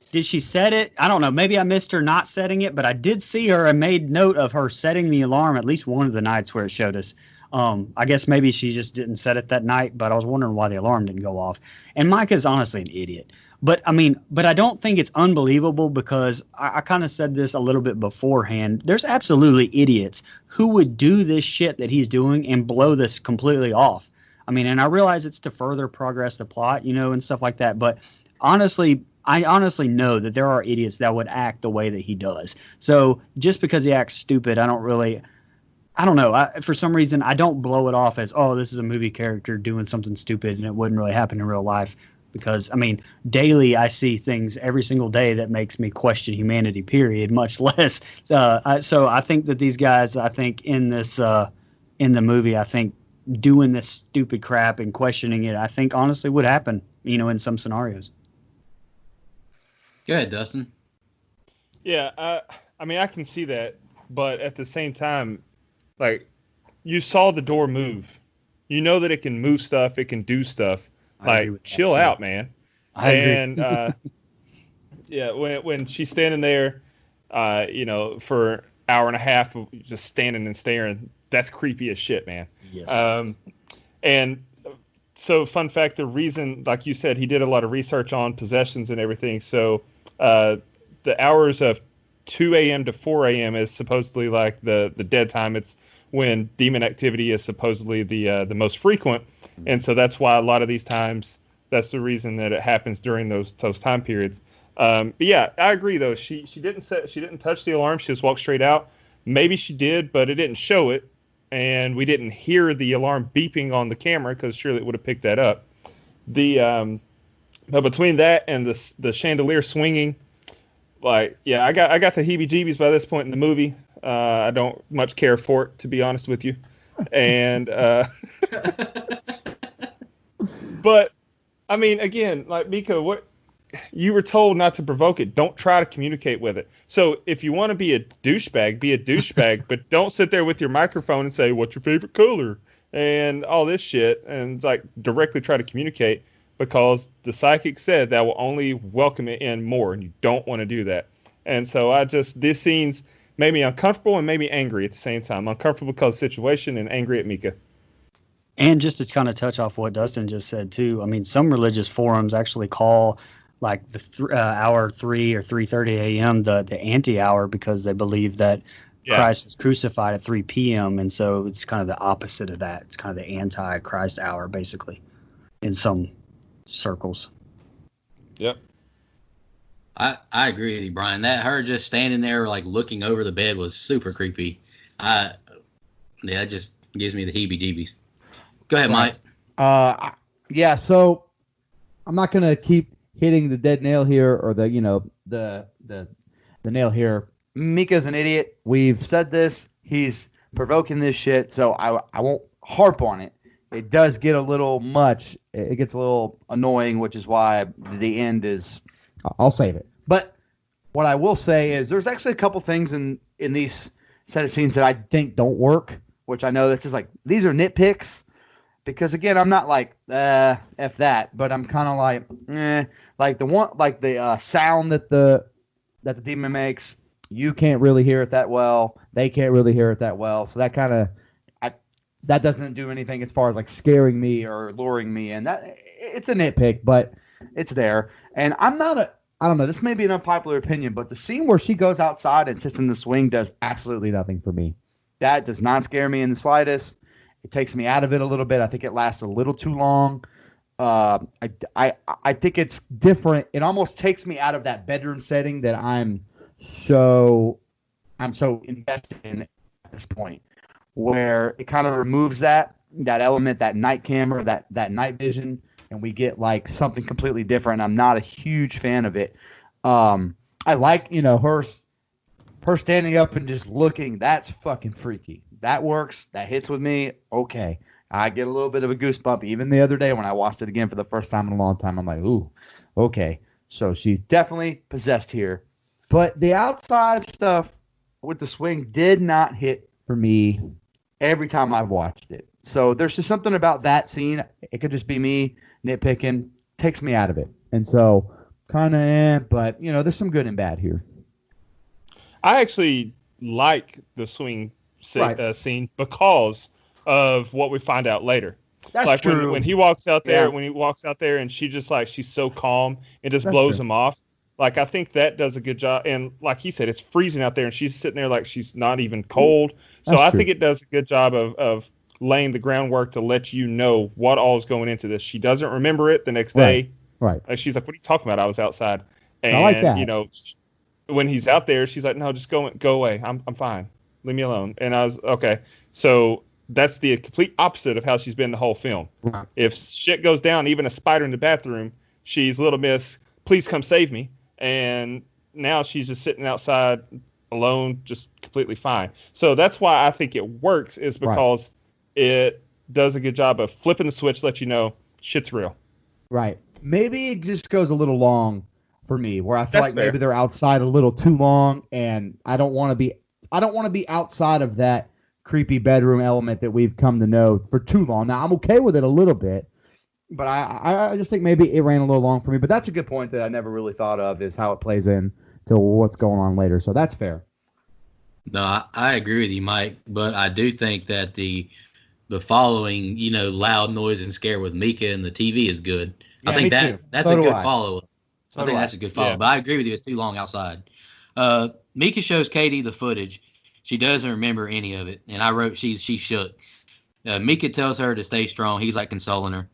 Did she set it? I don't know. Maybe I missed her not setting it, but I did see her and made note of her setting the alarm at least one of the nights where it showed us. I guess maybe she just didn't set it that night, but I was wondering why the alarm didn't go off. And Mike is honestly an idiot. But I don't think it's unbelievable because I kind of said this a little bit beforehand. There's absolutely idiots who would do this shit that he's doing and blow this completely off. And I realize it's to further progress the plot, and stuff like that. But I honestly know that there are idiots that would act the way that he does. So just because he acts stupid, I don't know. For some reason, I don't blow it off as, oh, this is a movie character doing something stupid and it wouldn't really happen in real life. Because, daily I see things every single day that makes me question humanity, period, much less. So I think that these guys, in this, in the movie, doing this stupid crap and questioning it, I think honestly would happen, in some scenarios. Go ahead, Dustin. Yeah, I can see that, but at the same time, like, you saw the door move. You know that it can move stuff, it can do stuff. Like, chill out, man. I agree. Yeah, when she's standing there, for an hour and a half, of just standing and staring, that's creepy as shit, man. Yes. And so, fun fact: the reason, like you said, he did a lot of research on possessions and everything. So, the hours of 2 a.m. to 4 a.m. is supposedly like the dead time. It's when demon activity is supposedly the most frequent, and so that's why a lot of these times, that's the reason that it happens during those time periods. But yeah, I agree though. She didn't touch the alarm. She just walked straight out. Maybe she did, but it didn't show it, and we didn't hear the alarm beeping on the camera because surely it would have picked that up. But between that and the chandelier swinging, like, yeah, I got the heebie-jeebies by this point in the movie. I don't much care for it, to be honest with you. And but I mean, again, like Mika, what you were told not to provoke it. Don't try to communicate with it. So if you want to be a douchebag, be a douchebag, but don't sit there with your microphone and say, "What's your favorite color?" and all this shit, and like directly try to communicate, because the psychic said that will only welcome it in more, and you don't want to do that. And so this scene's made me uncomfortable and made me angry at the same time. Uncomfortable because of the situation and angry at Mika. And just to kind of touch off what Dustin just said too, I mean, some religious forums actually call like the hour 3 or 3:30 a.m. the anti-hour, because they believe that Christ was crucified at 3 p.m. And so it's kind of the opposite of that. It's kind of the anti-Christ hour, basically, in some circles. Yep. I agree with you, Brian. That her just standing there like looking over the bed was super creepy. It just gives me the heebie-jeebies. Go ahead, Mike. Yeah. So I'm not gonna keep hitting the dead nail here, or the nail here. Mika's an idiot. We've said this. He's provoking this shit, so I won't harp on it. It does get a little much. It gets a little annoying, which is why the end is. I'll save it. But what I will say is there's actually a couple things in these set of scenes that I think don't work, which I know this is like, these are nitpicks. Because again, I'm not like f that, but I'm kind of like the sound that the demon makes. You can't really hear it that well. They can't really hear it that well. So that kind of that doesn't do anything as far as like scaring me or luring me. And that it's a nitpick, but it's there. And I don't know. This may be an unpopular opinion, but the scene where she goes outside and sits in the swing does absolutely nothing for me. That does not scare me in the slightest. It takes me out of it a little bit. I think it lasts a little too long. I think it's different. It almost takes me out of that bedroom setting that I'm so invested in at this point, where it kind of removes that element, that night camera, that night vision, and we get like something completely different. I'm not a huge fan of it. I like, her standing up and just looking. That's fucking freaky. That works. That hits with me. Okay. I get a little bit of a goosebump. Even the other day when I watched it again for the first time in a long time, I'm like, ooh, okay. So she's definitely possessed here. But the outside stuff with the swing did not hit for me every time I've watched it. So there's just something about that scene. It could just be me nitpicking. Takes me out of it. And so kind of but, there's some good and bad here. I actually like the swing scene because of what we find out later. That's like true. When he walks out there, and she just like, she's so calm and just blows him off. Like, I think that does a good job. And like he said, it's freezing out there and she's sitting there like she's not even cold. So I think it does a good job of laying the groundwork to let you know what all is going into this. She doesn't remember it the next day. Right. She's like, what are you talking about? I was outside. And, I like that. When he's out there, she's like, no, just go away. I'm fine. Leave me alone. And I was, okay. So that's the complete opposite of how she's been the whole film. Right. If shit goes down, even a spider in the bathroom, she's little miss, please come save me. And now she's just sitting outside alone, just completely fine. So that's why I think it works, is because it does a good job of flipping the switch, let you know shit's real. Right. Maybe it just goes a little long for me, where I feel That's like maybe they're outside a little too long, and I don't want to be outside of that creepy bedroom element that we've come to know for too long. Now, I'm okay with it a little bit, But I just think maybe it ran a little long for me. But that's a good point that I never really thought of, is how it plays in to what's going on later. So that's fair. No, I agree with you, Mike, but I do think that the following, loud noise and scare with Mika and the TV is good. I Yeah, me think too. that's So a do good I. follow up. I So do think I. that's a good follow. Yeah. But I agree with you. It's too long outside. Mika shows Katie the footage. She doesn't remember any of it, and I wrote she's shook. Mika tells her to stay strong. He's like consoling her.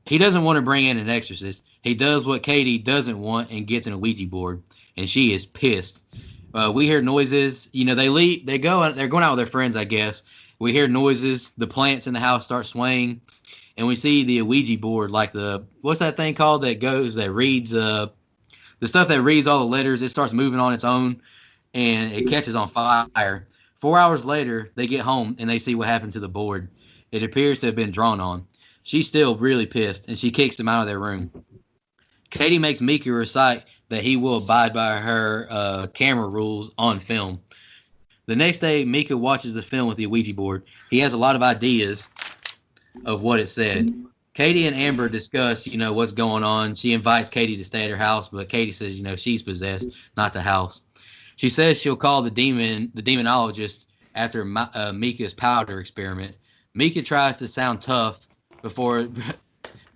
He doesn't want to bring in an exorcist. He does what Katie doesn't want and gets in a Ouija board, and she is pissed. We hear noises. They leave. They're going out with their friends, I guess. We hear noises. The plants in the house start swaying, and we see the Ouija board, like what's that thing called that reads the stuff that reads all the letters. It starts moving on its own, and it catches on fire. 4 hours later, they get home and they see what happened to the board. It appears to have been drawn on. She's still really pissed, and she kicks them out of their room. Katie makes Mika recite that he will abide by her camera rules on film. The next day, Mika watches the film with the Ouija board. He has a lot of ideas of what it said. Katie and Amber discuss, what's going on. She invites Katie to stay at her house, but Katie says, she's possessed, not the house. She says she'll call the demonologist after Mika's powder experiment. Mika tries to sound tough before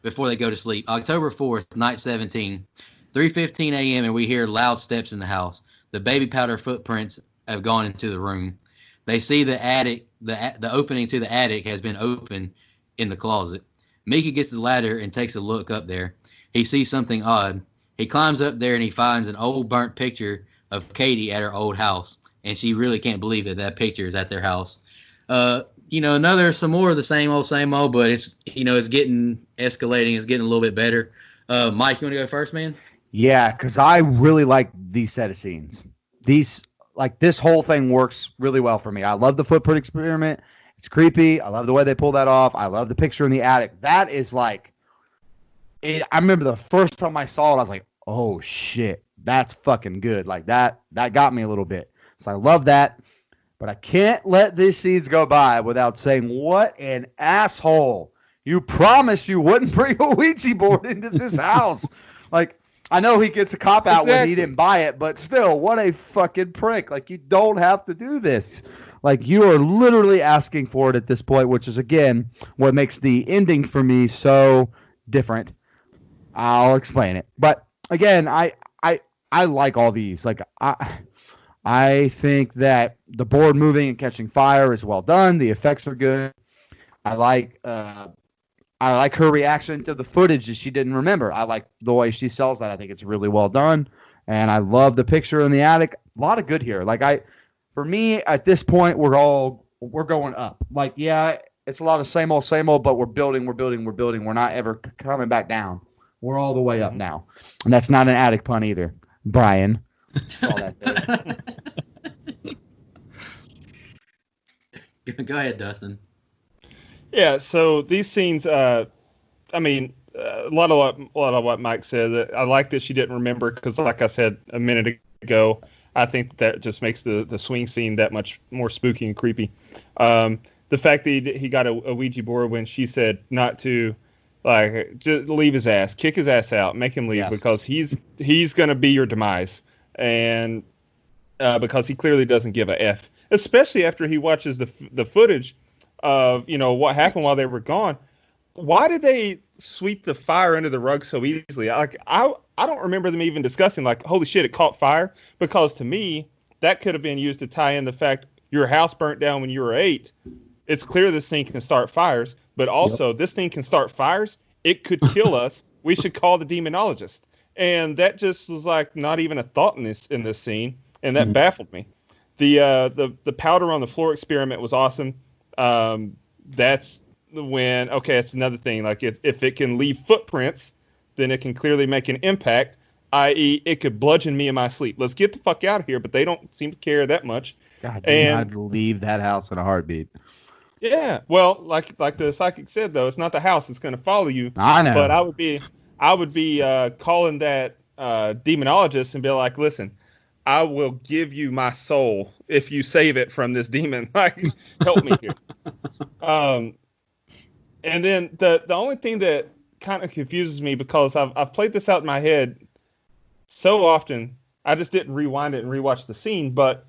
they go to sleep. October 4th, night 17, 3:15 a.m., and we hear loud steps in the house. The baby powder footprints have gone into the room. They see the attic, the opening to the attic has been opened in the closet. Mika gets the ladder and takes a look up there. He sees something odd. He climbs up there and he finds an old burnt picture of Katie at her old house, and she really can't believe that picture is at their house. Some more of the same old, but it's getting escalating. It's getting a little bit better. Mike, you want to go first, man? Yeah, because I really like these set of scenes. This whole thing works really well for me. I love the footprint experiment. It's creepy. I love the way they pull that off. I love the picture in the attic. That is like, I remember the first time I saw it, I was like, oh shit, that's fucking good. Like that got me a little bit. So I love that. But I can't let these scenes go by without saying, what an asshole. You promised you wouldn't bring a Ouija board into this house. Like, I know he gets a cop out when he didn't buy it, but still, what a fucking prick. Like, you don't have to do this. Like, you are literally asking for it at this point, which is, again, what makes the ending for me so different. I'll explain it. But, again, I like all these. Like, I think that the board moving and catching fire is well done. The effects are good. I like her reaction to the footage that she didn't remember. I like the way she sells that. I think it's really well done. And I love the picture in the attic. A lot of good here. For me, at this point, we're going up. Like, yeah, it's a lot of same old, but we're building. We're not ever coming back down. We're all the way up now. And that's not an attic pun either, Brian. Saw that. Go ahead, Dustin. Yeah, so these scenes, a lot of what Mike said. I like that she didn't remember because, like I said a minute ago, I think that just makes the swing scene that much more spooky and creepy. The fact that he got a Ouija board when she said not to, like, just leave his ass, kick his ass out, make him leave because he's gonna be your demise, and because he clearly doesn't give a f, especially after he watches the footage of what happened while they were gone. Why did they sweep the fire under the rug so easily? I don't remember them even discussing, like, holy shit, it caught fire, because to me that could have been used to tie in the fact your house burnt down when you were 8. It's clear this thing can start fires, but also this thing can start fires. It could kill us. We should call the demonologist. And that just was like not even a thought in this scene, and that baffled me. The powder on the floor experiment was awesome. That's it's another thing. Like, if it can leave footprints, then it can clearly make an impact, i.e., it could bludgeon me in my sleep. Let's get the fuck out of here. But they don't seem to care that much. God damn, I'd leave that house in a heartbeat. Yeah, well, like the psychic said, though, it's not the house that's going to follow you. I know. But I would be calling that demonologist and be like, listen, I will give you my soul if you save it from this demon. Like, help me here. And then the only thing that kind of confuses me because I've played this out in my head so often. I just didn't rewind it and rewatch the scene. But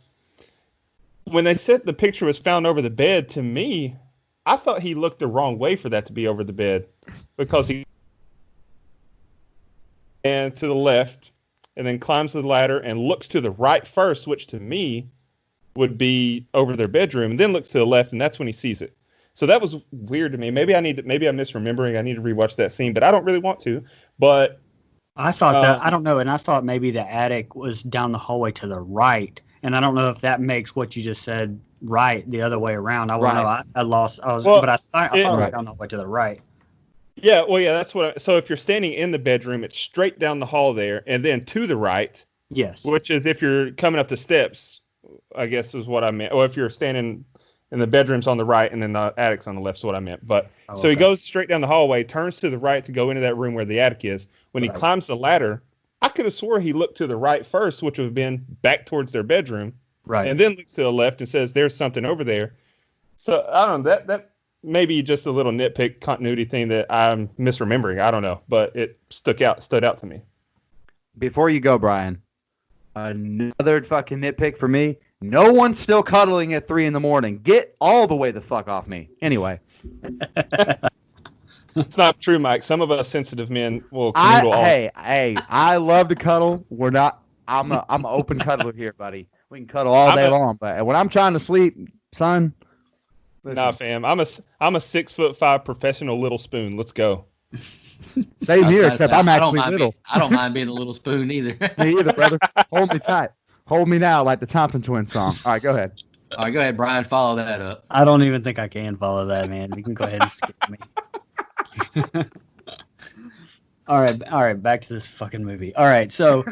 when they said the picture was found over the bed, to me, I thought he looked the wrong way for that to be over the bed, because he and to the left and then climbs the ladder and looks to the right first, which to me would be over their bedroom, and then looks to the left, and that's when he sees it. So that was weird to me. Maybe I'm misremembering. I need to rewatch that scene, but I don't really want to. But I thought that, I don't know, and I thought maybe the attic was down the hallway to the right, and I don't know if that makes what you just said right the other way around. I don't know. I lost. Well, but I thought it was Right. down the hallway to the right. yeah, well, yeah, that's what. So if you're standing in the bedroom, it's straight down the hall there, and then to the right, Yes. which is if you're coming up the steps, I guess is what I meant. Or if you're standing in the bedroom's on the right and then the attic's on the left is what I meant. But so he okay. goes straight down the hallway, turns to the right to go into that room where the attic is. When he climbs the ladder, I could have swore he looked to the right first, which would have been back towards their bedroom, Right. and then looks to the left and says, "There's something over there." So I don't know, that may be just a little nitpick continuity thing that I'm misremembering. I don't know, but it stood out to me. Before you go, Brian, another fucking nitpick for me. No one's still cuddling at 3 a.m. Get all the way the fuck off me. Anyway, It's not true, Mike. Some of us sensitive men will canoodle all. hey, I love to cuddle. We're not. I'm an open cuddler here, buddy. We can cuddle all day long, but when I'm trying to sleep, son. Listen, Nah, fam. I'm a 6'5" professional little spoon. Let's go. same I was here, about to except say, I'm I don't actually mind little. I don't mind being a little spoon either. Me either, brother. Hold me tight. Hold me now, like the Thompson Twins song. All right, go ahead. All right, go ahead, Brian. Follow that up. I don't even think I can follow that, man. You can go ahead and skip me. All right, back to this fucking movie. All right, so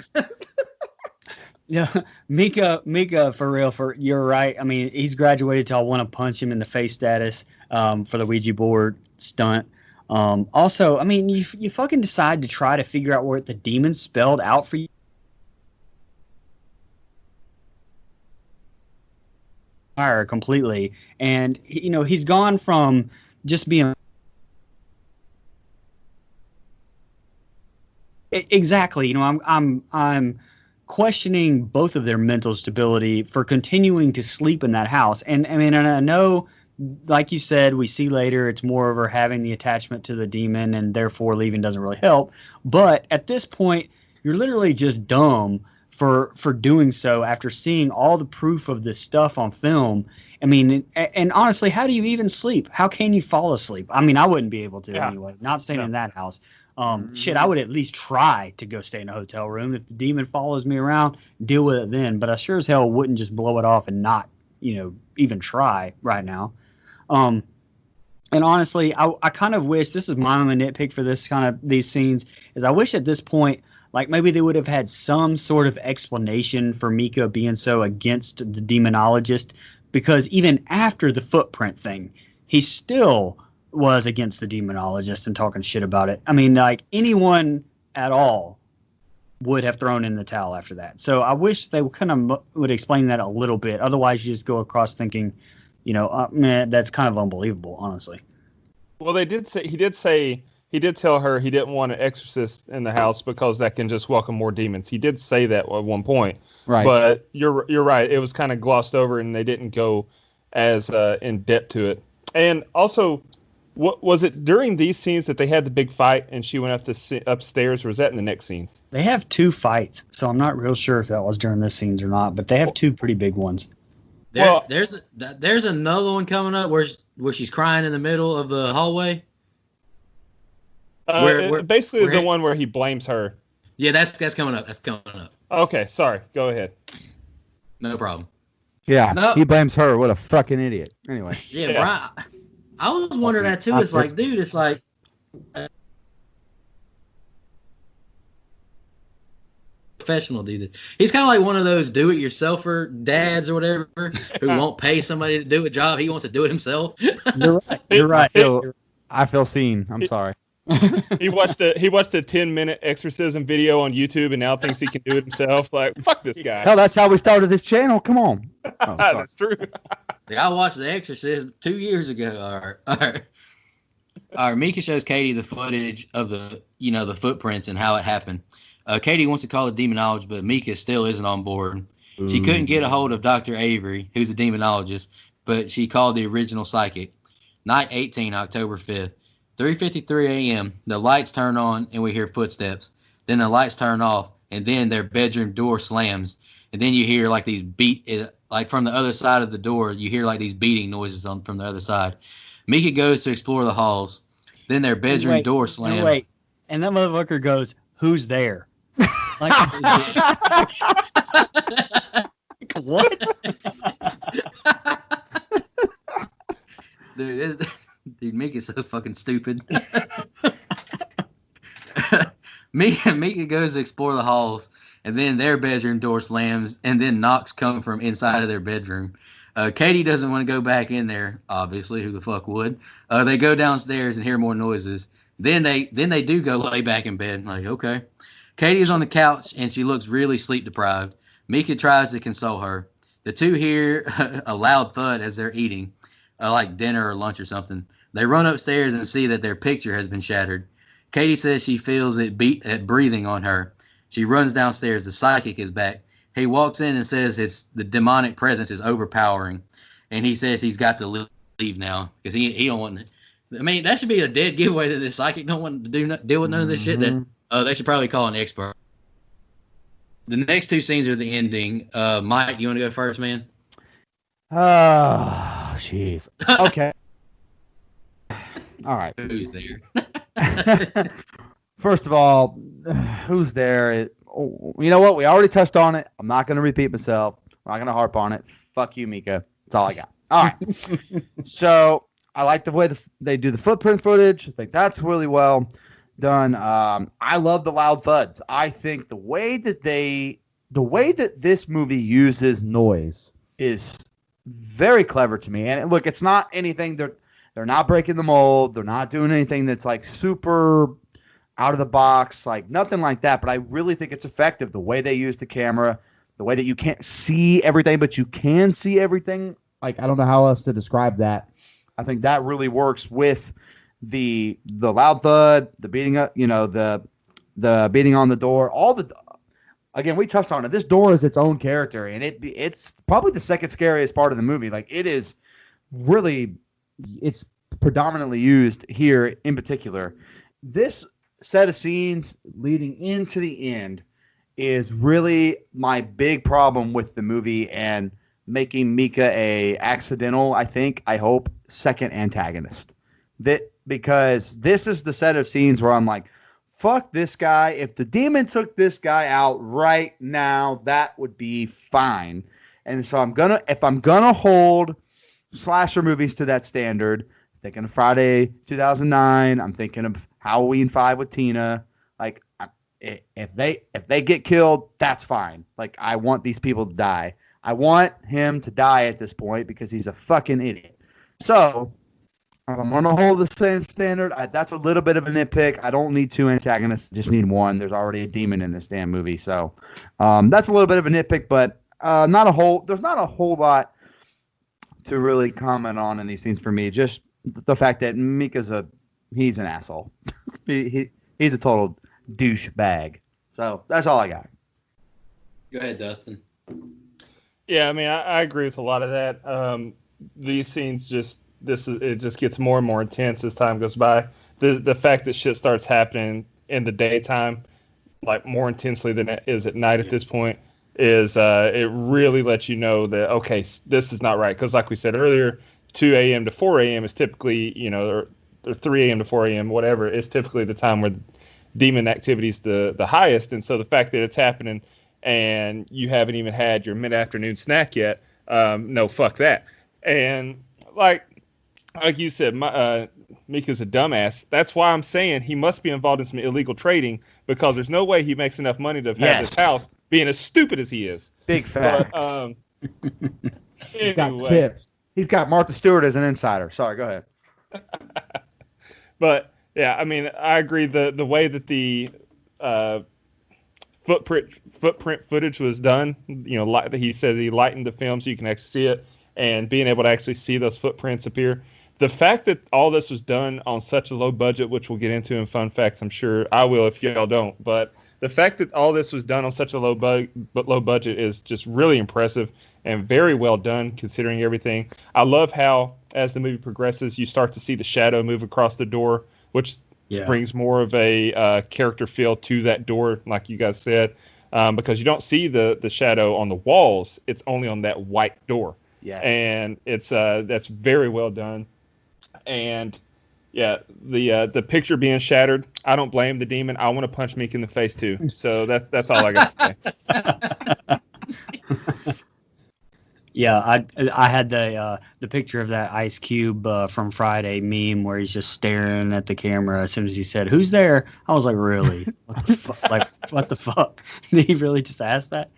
yeah, Mika, for real, you're right. I mean, he's graduated till I want to punch him in the face status for the Ouija board stunt. Also, I mean, you fucking decide to try to figure out what the demon spelled out for you. Completely, and he's gone from just being exactly. I'm questioning both of their mental stability for continuing to sleep in that house. And I mean, and I know, like you said, we see later it's more of her having the attachment to the demon, and therefore leaving doesn't really help. But at this point, you're literally just dumb for doing so after seeing all the proof of this stuff on film. I mean, and honestly, how do you even sleep? How can you fall asleep? I mean, I wouldn't be able to anyway, not staying in that house. Shit, I would at least try to go stay in a hotel room. If the demon follows me around, deal with it then. But I sure as hell wouldn't just blow it off and not, even try right now. And honestly, I kind of wish, this is my only nitpick for these scenes, is I wish at this point, like maybe they would have had some sort of explanation for Mika being so against the demonologist, because even after the footprint thing, he still was against the demonologist and talking shit about it. I mean, like anyone at all would have thrown in the towel after that. So I wish they kind of would explain that a little bit. Otherwise, you just go across thinking, man, that's kind of unbelievable, honestly. Well, he did tell her he didn't want an exorcist in the house because that can just welcome more demons. He did say that at one point. Right. But you're right. It was kind of glossed over, and they didn't go as in depth to it. And also, what was it during these scenes that they had the big fight and she went upstairs, or was that in the next scenes? They have two fights, so I'm not real sure if that was during this scenes or not, but they have two pretty big ones. There's another one coming up where she's crying in the middle of the hallway. Basically the one where he blames her. Yeah, that's coming up. That's coming up. Okay, sorry. Go ahead. No problem. Yeah, No. he blames her. What a fucking idiot. Anyway. Yeah, Brian, I was wondering that too. It's like, dude, it's like professional do this. He's kind of like one of those do-it-yourselfer dads or whatever who won't pay somebody to do a job. He wants to do it himself. You're right. You're right. I feel seen. I'm sorry. He watched a 10-minute exorcism video on YouTube and now thinks he can do it himself. Like, fuck this guy. Hell, that's how we started this channel. Come on. Oh, That's true. I watched The Exorcist 2 years ago. All right. All right, Mika shows Katie the footage of the footprints and how it happened. Katie wants to call it demonology, but Mika still isn't on board. She couldn't get a hold of Dr. Avery, who's a demonologist, but she called the original psychic. Night 18, October 5th. 3:53 a.m. The lights turn on and we hear footsteps. Then the lights turn off and then their bedroom door slams. And then you hear like these like from the other side of the door, you hear like these beating noises from the other side. Mika goes to explore the halls. Then their bedroom door slams. Wait, and that motherfucker goes, "Who's there?" Like, what? Dude, Mika's so fucking stupid. Mika goes to explore the halls, and then their bedroom door slams, and then knocks come from inside of their bedroom. Katie doesn't want to go back in there, obviously. Who the fuck would? They go downstairs and hear more noises. Then they do go lay back in bed. Like, okay. Katie's on the couch, and she looks really sleep deprived. Mika tries to console her. The two hear a loud thud as they're eating, like dinner or lunch or something. They run upstairs and see that their picture has been shattered. Katie says she feels it breathing on her. She runs downstairs. The psychic is back. He walks in and says the demonic presence is overpowering, and he says he's got to leave now because he don't want. I mean, that should be a dead giveaway that the psychic don't want to deal with none of this shit. That they should probably call an expert. The next two scenes are the ending. Mike, you want to go first, man? Oh, jeez. Okay. All right. Who's there? First of all, who's there? You know what? We already touched on it. I'm not going to repeat myself. I'm not going to harp on it. Fuck you, Mika. That's all I got. All right. So I like the way they do the footprint footage. I think that's really well done. I love the loud thuds. I think the way that this movie uses noise is very clever to me. And look, it's not anything they're not breaking the mold. They're not doing anything that's like super out of the box, like nothing like that. But I really think it's effective. The way they use the camera, the way that you can't see everything, but you can see everything. Like, I don't know how else to describe that. I think that really works with the loud thud, the beating up, the beating on the door, again, we touched on it. This door is its own character, and it's probably the second scariest part of the movie. Like, it's predominantly used here in particular. This set of scenes leading into the end is really my big problem with the movie and making Mika a accidental, I hope, second antagonist. Because this is the set of scenes where I'm like, fuck this guy. If the demon took this guy out right now, that would be fine. And so if I'm gonna hold slasher movies to that standard, I'm thinking of Friday 2009. I'm thinking of Halloween 5 with Tina. Like, if they get killed, that's fine. Like, I want these people to die. I want him to die at this point because he's a fucking idiot. So I'm going to hold the same standard. That's a little bit of a nitpick. I don't need two antagonists. I just need one. There's already a demon in this damn movie. So that's a little bit of a nitpick, but there's not a whole lot to really comment on in these scenes for me. Just the fact that Mika's he's an asshole. He's a total douchebag. So that's all I got. Go ahead, Dustin. Yeah, I mean, I agree with a lot of that. These scenes it just gets more and more intense as time goes by. The fact that shit starts happening in the daytime, like more intensely than it is at night at this point, is it really lets you know that, okay, this is not right. Because like we said earlier, 2 a.m. to 4 a.m. is typically, or 3 a.m. to 4 a.m., whatever, is typically the time where demon activity is the highest. And so the fact that it's happening and you haven't even had your mid-afternoon snack yet, no, fuck that. And like you said, Mika's a dumbass. That's why I'm saying he must be involved in some illegal trading, because there's no way he makes enough money to have this house being as stupid as he is. Big fact. But, He's got tips. He's got Martha Stewart as an insider. Sorry, go ahead. But yeah, I mean, I agree. The way that the footprint footage was done, he says he lightened the film so you can actually see it, and being able to actually see those footprints appear, the fact that all this was done on such a low budget, which we'll get into in fun facts, I'm sure I will if y'all don't, but the fact that all this was done on such a low budget is just really impressive and very well done considering everything. I love how, as the movie progresses, you start to see the shadow move across the door, which brings more of a character feel to that door, like you guys said, because you don't see the shadow on the walls. It's only on that white door. Yes. And it's that's very well done. And yeah, the picture being shattered, I don't blame the demon. I want to punch Meek in the face too. So that's all I got to say. Yeah, I had the picture of that Ice Cube from Friday meme where he's just staring at the camera as soon as he said, "Who's there?" I was like, "Really? What the fuck? Like, what the fuck?" Did he really just ask that?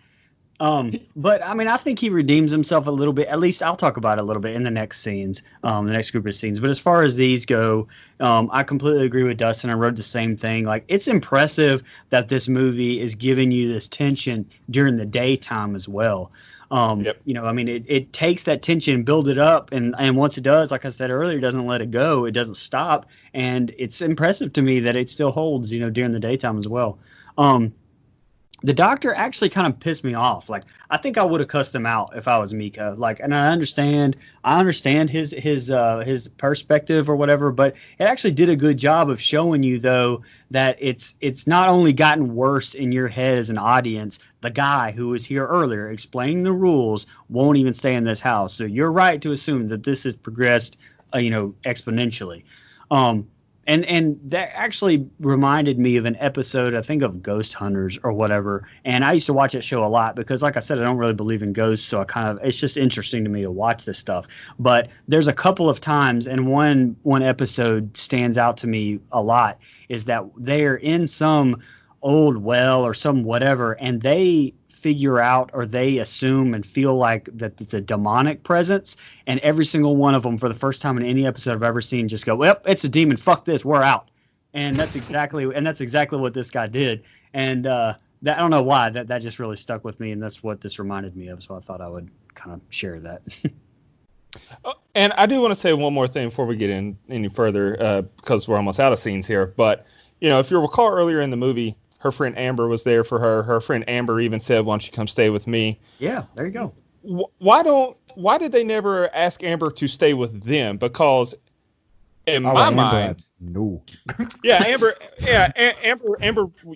But I mean, I think he redeems himself a little bit. At least I'll talk about it a little bit in the next scenes, the next group of scenes. But as far as these go, I completely agree with Dustin. I wrote the same thing. Like, it's impressive that this movie is giving you this tension during the daytime as well. You know, I mean, it takes that tension, build it up, and once it does, like I said earlier, it doesn't let it go. It doesn't stop, and it's impressive to me that it still holds, you know, during the daytime as well. The doctor actually kind of pissed me off. Like, I think I would have cussed him out if I was Mika. Like, and I understand his perspective or whatever, but it actually did a good job of showing you though that it's not only gotten worse in your head as an audience. The guy who was here earlier explaining the rules won't even stay in this house. So you're right to assume that this has progressed, you know, exponentially. And that actually reminded me of an episode, I think, of Ghost Hunters or whatever. And I used to watch that show a lot because, like I said, I don't really believe in ghosts. So it's just interesting to me to watch this stuff. But there's a couple of times, and one episode stands out to me a lot, is that they're in some old well or some whatever, and they figure out or they assume and feel like that it's a demonic presence, and every single one of them, for the first time in any episode I've ever seen, just go, "Well, it's a demon, fuck this, we're out." And that's exactly what this guy did. And that, I don't know why, that just really stuck with me, and that's what this reminded me of, so I thought I would kind of share that. And I do want to say one more thing before we get in any further, because we're almost out of scenes here, but you know, if you recall earlier in the movie, her friend Amber was there for her. Her friend Amber even said, "Why don't you come stay with me?" Yeah, there you go. Why did they never ask Amber to stay with them? Because in my mind, no. yeah, Amber,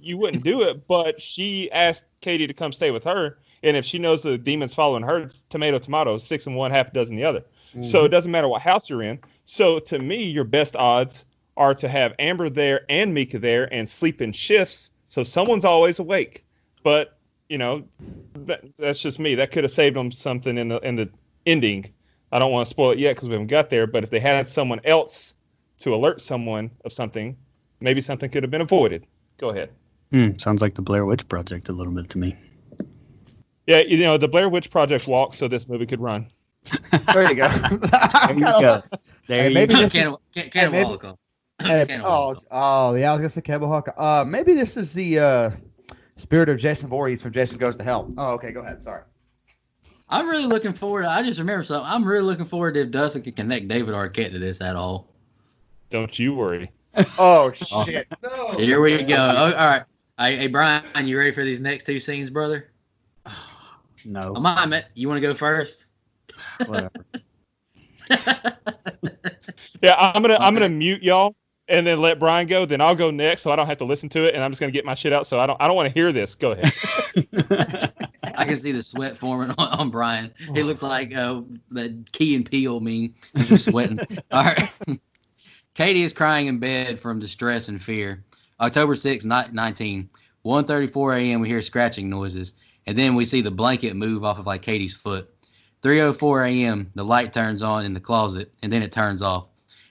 you wouldn't do it, but she asked Katie to come stay with her, and if she knows the demon's following her, it's tomato, 6 and 1, half a dozen the other. Mm-hmm. So it doesn't matter what house you're in. So to me, your best odds are to have Amber there and Mika there and sleep in shifts. So someone's always awake, but you know, that's just me. That could have saved them something in the ending. I don't want to spoil it yet because we haven't got there. But if they had someone else to alert someone of something, maybe something could have been avoided. Go ahead. Sounds like the Blair Witch Project a little bit to me. Yeah, you know, the Blair Witch Project walked so this movie could run. There you go. There you go. There you maybe go. this is- Cannibal. yeah, I was gonna say Cannibal Holocaust. Maybe this is the spirit of Jason Voorhees from Jason Goes to Hell. Oh, okay, go ahead. Sorry. I'm really looking forward. I just remember something. I'm really looking forward to if Dustin could connect David Arquette to this at all. Don't you worry. Oh shit! No. Here we go. Oh, all right. Hey, Brian, you ready for these next two scenes, brother? No. I'm on it. You want to go first? Whatever. Yeah, I'm gonna mute y'all and then let Brian go. Then I'll go next, so I don't have to listen to it, and I'm just gonna get my shit out. So I don't want to hear this. Go ahead. I can see the sweat forming on Brian. He looks like the Key and Peele meme. He's just sweating. All right. Katie is crying in bed from distress and fear. October 6, 19. 1:34 a.m. We hear scratching noises, and then we see the blanket move off of like Katie's foot. 3:04 a.m. The light turns on in the closet, and then it turns off.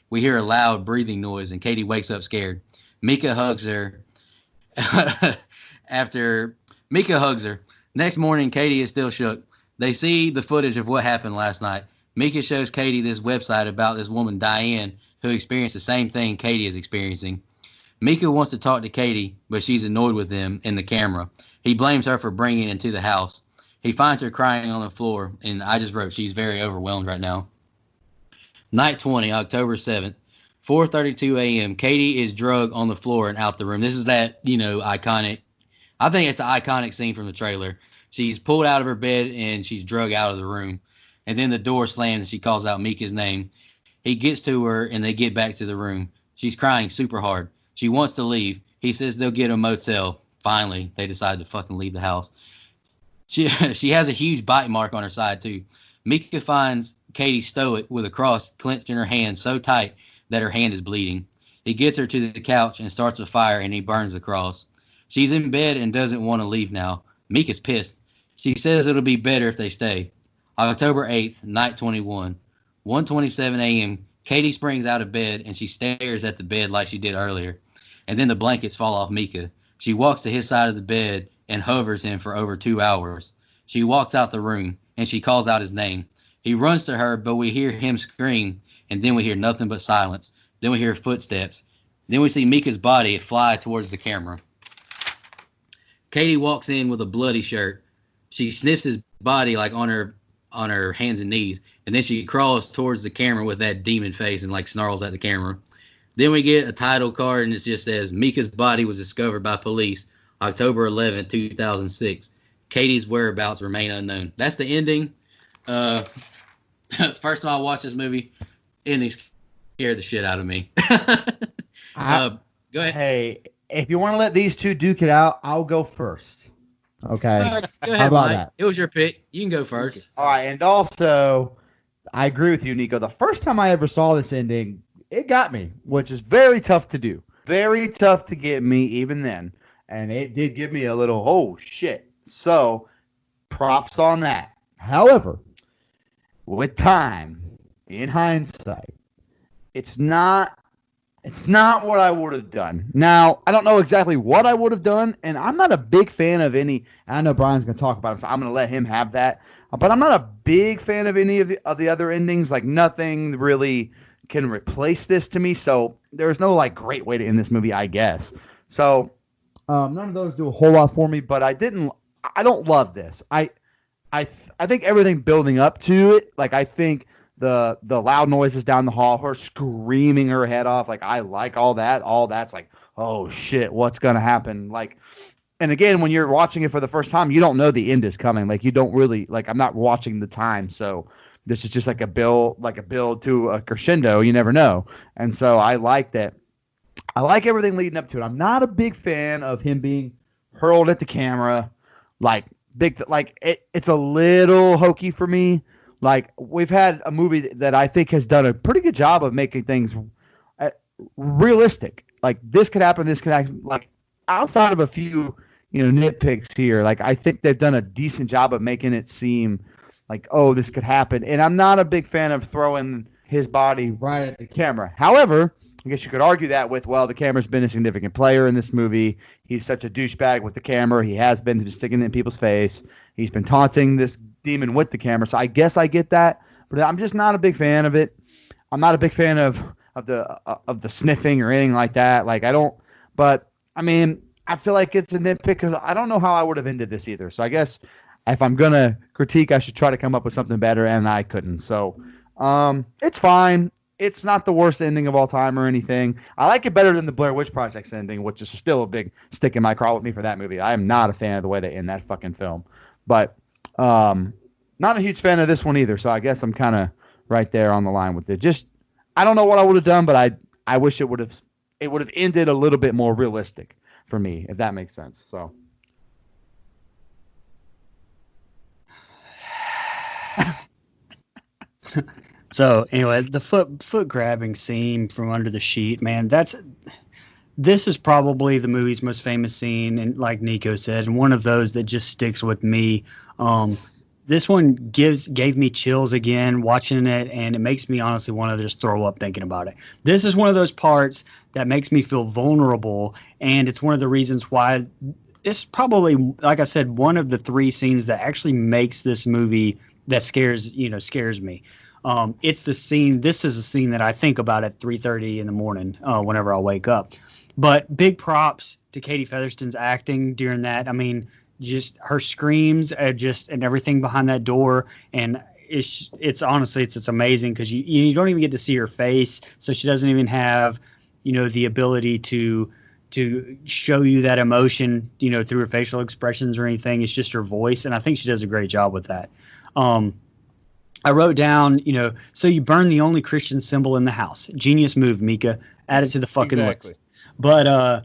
We hear a loud breathing noise, and Katie wakes up scared. Mika hugs her. After Mika hugs her, next morning Katie is still shook. They see the footage of what happened last night. Mika shows Katie this website about this woman Diane who experienced the same thing Katie is experiencing. Mika wants to talk to Katie, but she's annoyed with him in the camera. He blames her for bringing it into the house. He finds her crying on the floor, and I just wrote, she's very overwhelmed right now. Night 20, October 7th, 4:32 a.m. Katie is drugged on the floor and out the room. This is that, iconic. I think it's an iconic scene from the trailer. She's pulled out of her bed and she's drugged out of the room. And then the door slams and she calls out Mika's name. He gets to her and they get back to the room. She's crying super hard. She wants to leave. He says they'll get a motel. Finally, they decide to fucking leave the house. She has a huge bite mark on her side too. Mika finds Katie stoic with a cross clenched in her hand so tight that her hand is bleeding. He gets her to the couch and starts a fire and he burns the cross. She's in bed and doesn't want to leave now. Mika's pissed. She says it'll be better if they stay. October 8th, night 21, 1:27 a.m. Katie springs out of bed and she stares at the bed like she did earlier. And then the blankets fall off Mika. She walks to his side of the bed and hovers him for over 2 hours. She walks out the room and she calls out his name. He runs to her, but we hear him scream, and then we hear nothing but silence. Then we hear footsteps. Then we see Mika's body fly towards the camera. Katie walks in with a bloody shirt. She sniffs his body like on her hands and knees, and then she crawls towards the camera with that demon face and like snarls at the camera. Then we get a title card and it just says Mika's body was discovered by police October 11, 2006. Katie's whereabouts remain unknown. That's the ending. First time I watched this movie, ending scared the shit out of me. Go ahead. Hey, if you want to let these two duke it out, I'll go first. Okay. Right, go ahead, How about Mike. that? It was your pick. You can go first. All right, and also, I agree with you, Nico. The first time I ever saw this ending, it got me, which is very tough to do. Very tough to get me even then. And it did give me a little, oh, shit. So, props on that. However, with time, in hindsight, it's not what I would have done. Now, I don't know exactly what I would have done, and I'm not a big fan of any. I know Brian's going to talk about it, so I'm going to let him have that. But I'm not a big fan of any of the other endings. Like, nothing really can replace this to me. So there's no like great way to end this movie, I guess. So none of those do a whole lot for me. But I don't love this. I think everything building up to it, like I think the loud noises down the hall, her screaming her head off, like I like all that. All that's like, oh shit, what's gonna happen? Like, and again, when you're watching it for the first time, you don't know the end is coming. Like you don't really like. I'm not watching the time, so this is just like a build to a crescendo. You never know, and so I like that. I like everything leading up to it. I'm not a big fan of him being hurled at the camera, like it's a little hokey for me. Like we've had a movie that I think has done a pretty good job of making things realistic. Like this could happen, this could happen. Like outside of a few, nitpicks here, like I think they've done a decent job of making it seem like, oh, this could happen. And I'm not a big fan of throwing his body right at the camera. However, I guess you could argue that with, well, the camera's been a significant player in this movie. He's such a douchebag with the camera. He has been just sticking it in people's face. He's been taunting this demon with the camera. So I guess I get that, but I'm just not a big fan of it. I'm not a big fan of the sniffing or anything like that. Like I don't, but I mean, I feel like it's a nitpick because I don't know how I would have ended this either. So I guess if I'm gonna critique, I should try to come up with something better, and I couldn't. So it's fine. It's not the worst ending of all time or anything. I like it better than the Blair Witch Project's ending, which is still a big stick in my craw with me for that movie. I am not a fan of the way they end that fucking film. But not a huge fan of this one either, so I guess I'm kind of right there on the line with it. Just I don't know what I would have done, but I wish it would have ended a little bit more realistic for me, if that makes sense. So So anyway, the foot grabbing scene from under the sheet, man, this is probably the movie's most famous scene, and like Nico said, and one of those that just sticks with me. This one gave me chills again watching it, and it makes me honestly want to just throw up thinking about it. This is one of those parts that makes me feel vulnerable, and it's one of the reasons why it's probably, like I said, one of the three scenes that actually makes this movie that scares me. It's the scene. This is a scene that I think about at 3:30 in the morning whenever I wake up. But big props to Katie Featherston's acting during that. I mean, just her screams, and everything behind that door, and it's honestly it's amazing because you don't even get to see her face, so she doesn't even have the ability to show you that emotion through her facial expressions or anything. It's just her voice, and I think she does a great job with that. I wrote down, so you burn the only Christian symbol in the house. Genius move, Mika. Add it to the fucking list. But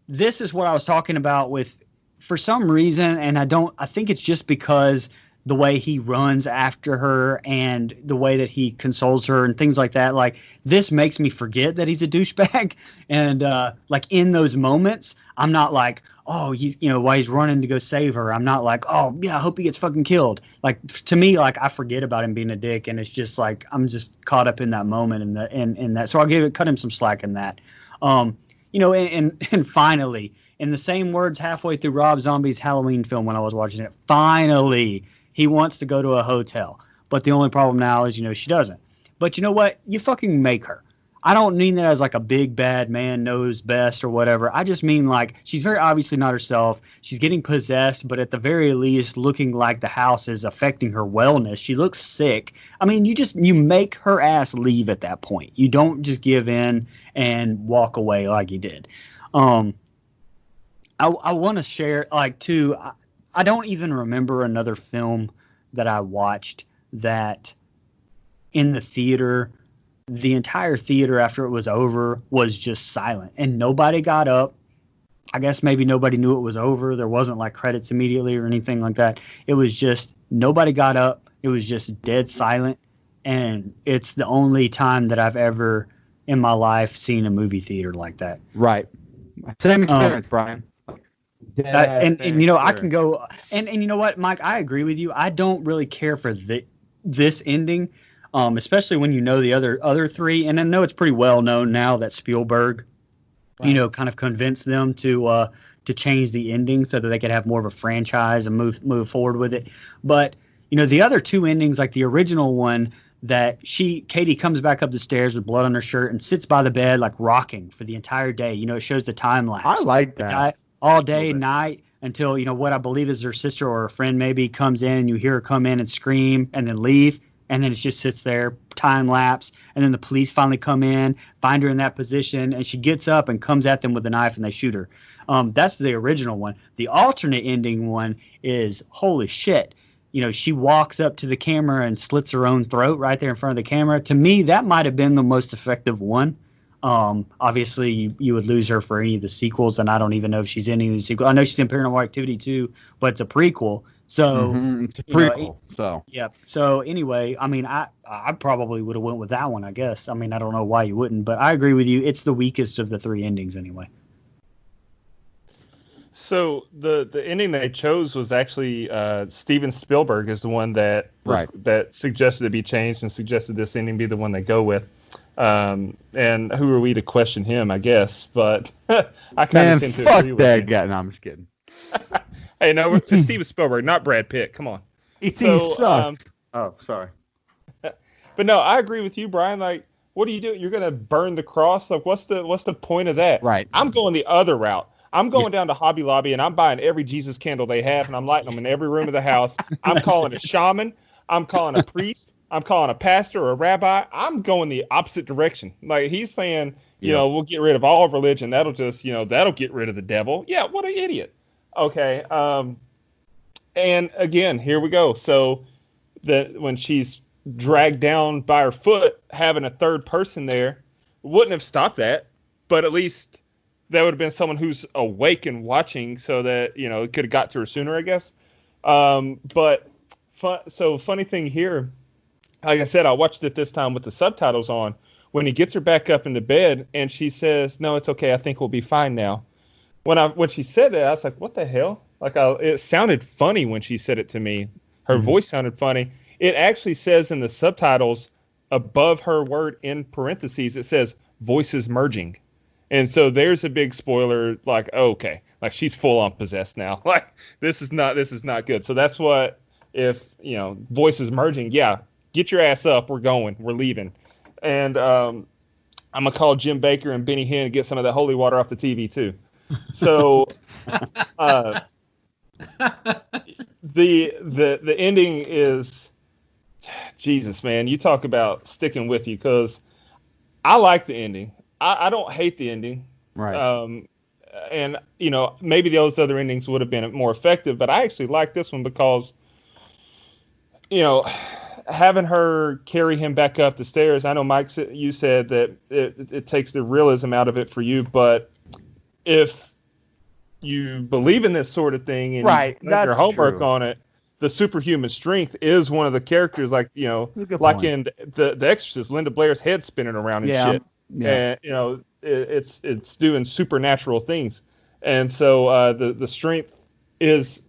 this is what I was talking about with, for some reason, and I think it's just because the way he runs after her and the way that he consoles her and things like that. Like, this makes me forget that he's a douchebag. And like in those moments, I'm not like, oh, he's while he's running to go save her, I'm not like, oh yeah, I hope he gets fucking killed. Like, to me, like, I forget about him being a dick, and it's just like I'm just caught up in that moment in that. So I'll cut him some slack in that. And finally, in the same words halfway through Rob Zombie's Halloween film when I was watching it, finally he wants to go to a hotel. But the only problem now is, she doesn't. But you know what? You fucking make her. I don't mean that as like a big bad man knows best or whatever. I just mean like she's very obviously not herself. She's getting possessed, but at the very least looking like the house is affecting her wellness. She looks sick. I mean, you make her ass leave at that point. You don't just give in and walk away like you did. I want to share like too. I don't even remember another film that I watched that in the theater, the entire theater after it was over was just silent and nobody got up. I guess maybe nobody knew it was over. There wasn't like credits immediately or anything like that. It was just nobody got up. It was just dead silent. And it's the only time that I've ever in my life seen a movie theater like that. Right. Same experience, Brian. And I can go and you know what, Mike, I agree with you. I don't really care for this ending, especially when the other three. And I know it's pretty well known now that Spielberg, kind of convinced them to change the ending so that they could have more of a franchise and move forward with it. But the other two endings, like the original one, that Katie comes back up the stairs with blood on her shirt and sits by the bed like rocking for the entire day. It shows the time lapse. I like that. All day, night, until what I believe is her sister or a friend maybe comes in and you hear her come in and scream and then leave, and then it just sits there, time lapse, and then the police finally come in, find her in that position, and she gets up and comes at them with a knife and they shoot her. That's the original one. The alternate ending one is holy shit. She walks up to the camera and slits her own throat right there in front of the camera. To me, that might have been the most effective one. Obviously you would lose her for any of the sequels, and I don't even know if she's in any of the sequels. I know she's in Paranormal Activity 2, but it's a prequel. So it's a prequel. So anyway, I mean, I probably would have went with that one, I guess. I mean, I don't know why you wouldn't, but I agree with you. It's the weakest of the three endings anyway. So the ending they chose was actually Steven Spielberg is the one that suggested it be changed and suggested this ending be the one they go with. And who are we to question him, I guess? But I kind of tend to agree with him. Guy. No, I'm just kidding. Hey, no, it's Steven Spielberg, not Brad Pitt. Come on. He sucks. Oh, sorry. But no, I agree with you, Brian. Like, what do you do? You're gonna burn the cross? Like, what's the point of that? Right. I'm going the other route. I'm going down to Hobby Lobby and I'm buying every Jesus candle they have and I'm lighting them in every room of the house. I'm calling a shaman. I'm calling a priest. I'm calling a pastor or a rabbi. I'm going the opposite direction. Like, he's saying, we'll get rid of all of religion. That'll just, that'll get rid of the devil. Yeah, what an idiot. Okay. And again, here we go. So when she's dragged down by her foot, having a third person there wouldn't have stopped that, but at least that would have been someone who's awake and watching so that, it could have got to her sooner, I guess. So funny thing here, like I said, I watched it this time with the subtitles on. When he gets her back up into bed and she says, "No, it's okay. I think we'll be fine now." When she said that, I was like, "What the hell?" Like, it sounded funny when she said it to me. Her voice sounded funny. It actually says in the subtitles above her word in parentheses, it says "voices merging." And so there's a big spoiler, like, okay, like she's full on possessed now. Like, this is not good. So that's what, if, voices merging, get your ass up. We're leaving. And I'm going to call Jim Baker and Benny Hinn and get some of that holy water off the TV too. So the ending is, Jesus, man. You talk about sticking with you, because I like the ending. I don't hate the ending. Right. And maybe those other endings would have been more effective, but I actually like this one because you know, having her carry him back up the stairs. I know, Mike, you said that it takes the realism out of it for you, but if you believe in this sort of thing and Right, you've done your that's homework true. on it, the superhuman strength is one of the characters. Like That's a good like point. in the Exorcist, Linda Blair's head spinning around and Yeah, shit, yeah. and it's doing supernatural things, and so the strength is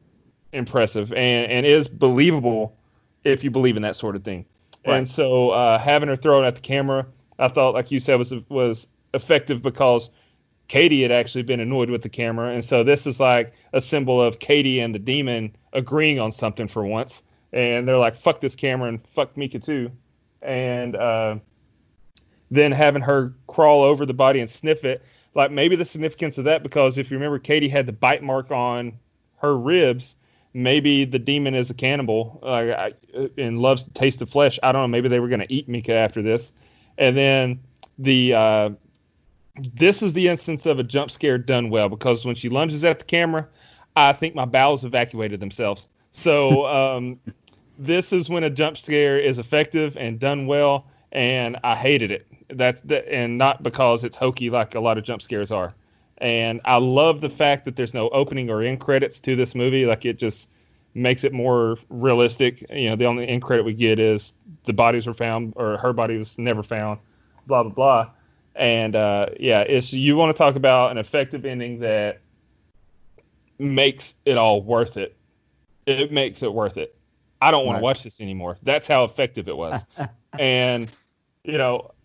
impressive and is believable if you believe in that sort of thing. Right. And so having her throw it at the camera, I thought, like you said, was effective because Katie had actually been annoyed with the camera, and so this is like a symbol of Katie and the demon agreeing on something for once, and they're like, "Fuck this camera and fuck Mika too," and then having her crawl over the body and sniff it. Like maybe the significance of that, because if you remember, Katie had the bite mark on her ribs. Maybe the demon is a cannibal and loves the taste of flesh. I don't know. Maybe they were going to eat Mika after this. And then this is the instance of a jump scare done well, because when she lunges at the camera, I think my bowels evacuated themselves. So this is when a jump scare is effective and done well, and I hated it. And not because it's hokey like a lot of jump scares are. And I love the fact that there's no opening or end credits to this movie. Like, it just makes it more realistic. The only end credit we get is the bodies were found, or her body was never found, blah blah blah. And it's, you want to talk about an effective ending that makes it all worth it. It makes it worth it. I don't want to Right. watch this anymore. That's how effective it was. And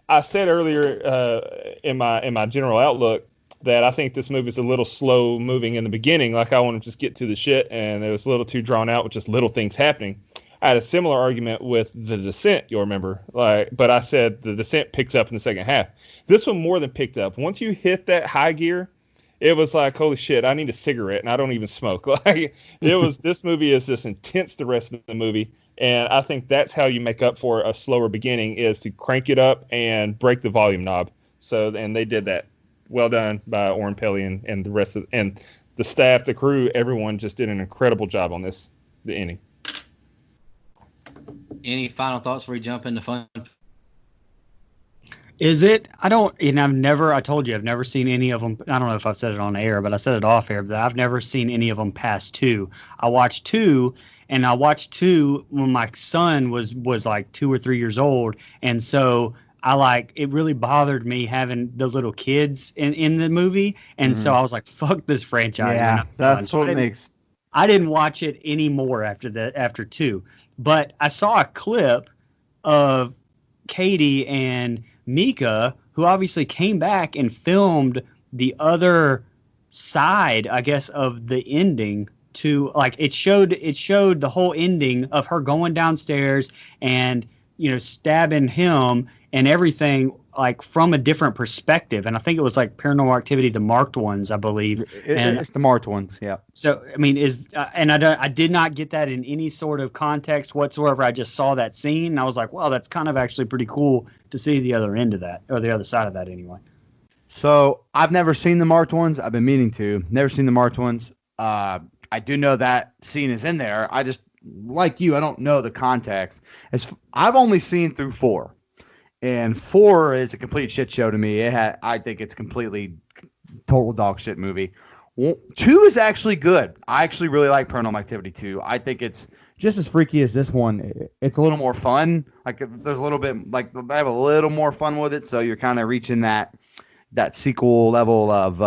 I said earlier in my general outlook that I think this movie is a little slow moving in the beginning. Like, I want to just get to the shit, and it was a little too drawn out with just little things happening. I had a similar argument with The Descent, you'll remember. But I said The Descent picks up in the second half. This one more than picked up. Once you hit that high gear, it was like, holy shit, I need a cigarette, and I don't even smoke. Like, it was, this movie is this intense the rest of the movie, and I think that's how you make up for a slower beginning, is to crank it up and break the volume knob. So, and they did that. Well done by Oren Peli and the rest of, and the staff, the crew, everyone just did an incredible job on this, the ending. Any final thoughts before we jump into fun? Is it? I don't, and I told you, I've never seen any of them. I don't know if I've said it on air, but I said it off air, that I've never seen any of them past 2. I watched 2, and I watched 2 when my son was like 2 or 3 years old. And so it really bothered me having the little kids in the movie. And so I was like, fuck this franchise, man. Yeah, I'm done. that's So what makes. I didn't watch it anymore after 2. But I saw a clip of Katie and Mika, who obviously came back and filmed the other side, I guess, of the ending. To, like, it showed the whole ending of her going downstairs and stabbing him and everything, like, from a different perspective. And I think it was like Paranormal Activity, the marked ones, I believe. And It's the marked ones, yeah. so, I mean, I did not get that in any sort of context whatsoever. I just saw that scene, and I was like, wow, that's kind of actually pretty cool to see the other end of that, or the other side of that anyway. So I've never seen the marked ones. I've been meaning to. Never seen the marked ones. I do know that scene is in there. I just, like you, I don't know the context. I've only seen through 4, and 4 is a complete shit show to me. I think it's completely total dog shit movie. 2 is actually good. I actually really like Paranormal Activity 2. I think it's just as freaky as this one. It's a little more fun. Like, there's a little bit, like, I have a little more fun with it. So you're kind of reaching that sequel level of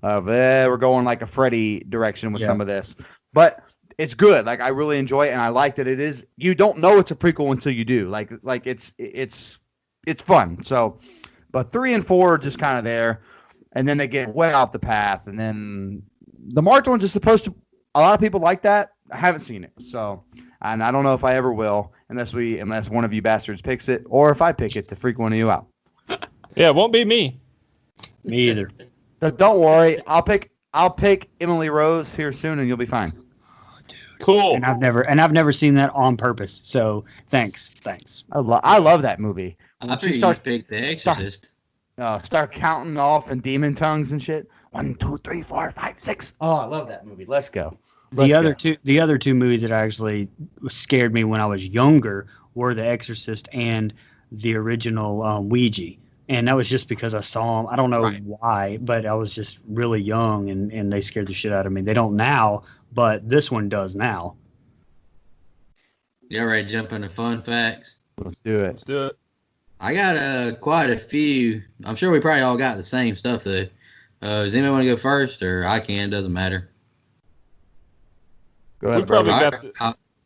we're going like a Freddy direction with some of this. But it's good. Like, I really enjoy it, and I like that it is. You don't know it's a prequel until you do. Like it's fun. So, but 3 and 4 are just kind of there. And then they get way off the path, and then the marked ones are supposed to. A lot of people like that. I haven't seen it, so, and I don't know if I ever will, unless one of you bastards picks it, or if I pick it to freak one of you out. Yeah, it won't be me. Me either. So don't worry, I'll pick Emily Rose here soon, and you'll be fine. Dude, Cool. And I've never seen that on purpose. So thanks. I love that movie. I figured you picked The Exorcist. Start counting off in demon tongues and shit. 1, 2, 3, 4, 5, 6. Oh, I love that movie. Let's go. The other two movies that actually scared me when I was younger were The Exorcist and the original Ouija. And that was just because I saw them. I don't know why, but I was just really young, and they scared the shit out of me. They don't now, but this one does now. You all ready to jump into fun facts? Let's do it. I got quite a few. I'm sure we probably all got the same stuff, though. Does anyone want to go first, or I can? Doesn't matter. Go ahead,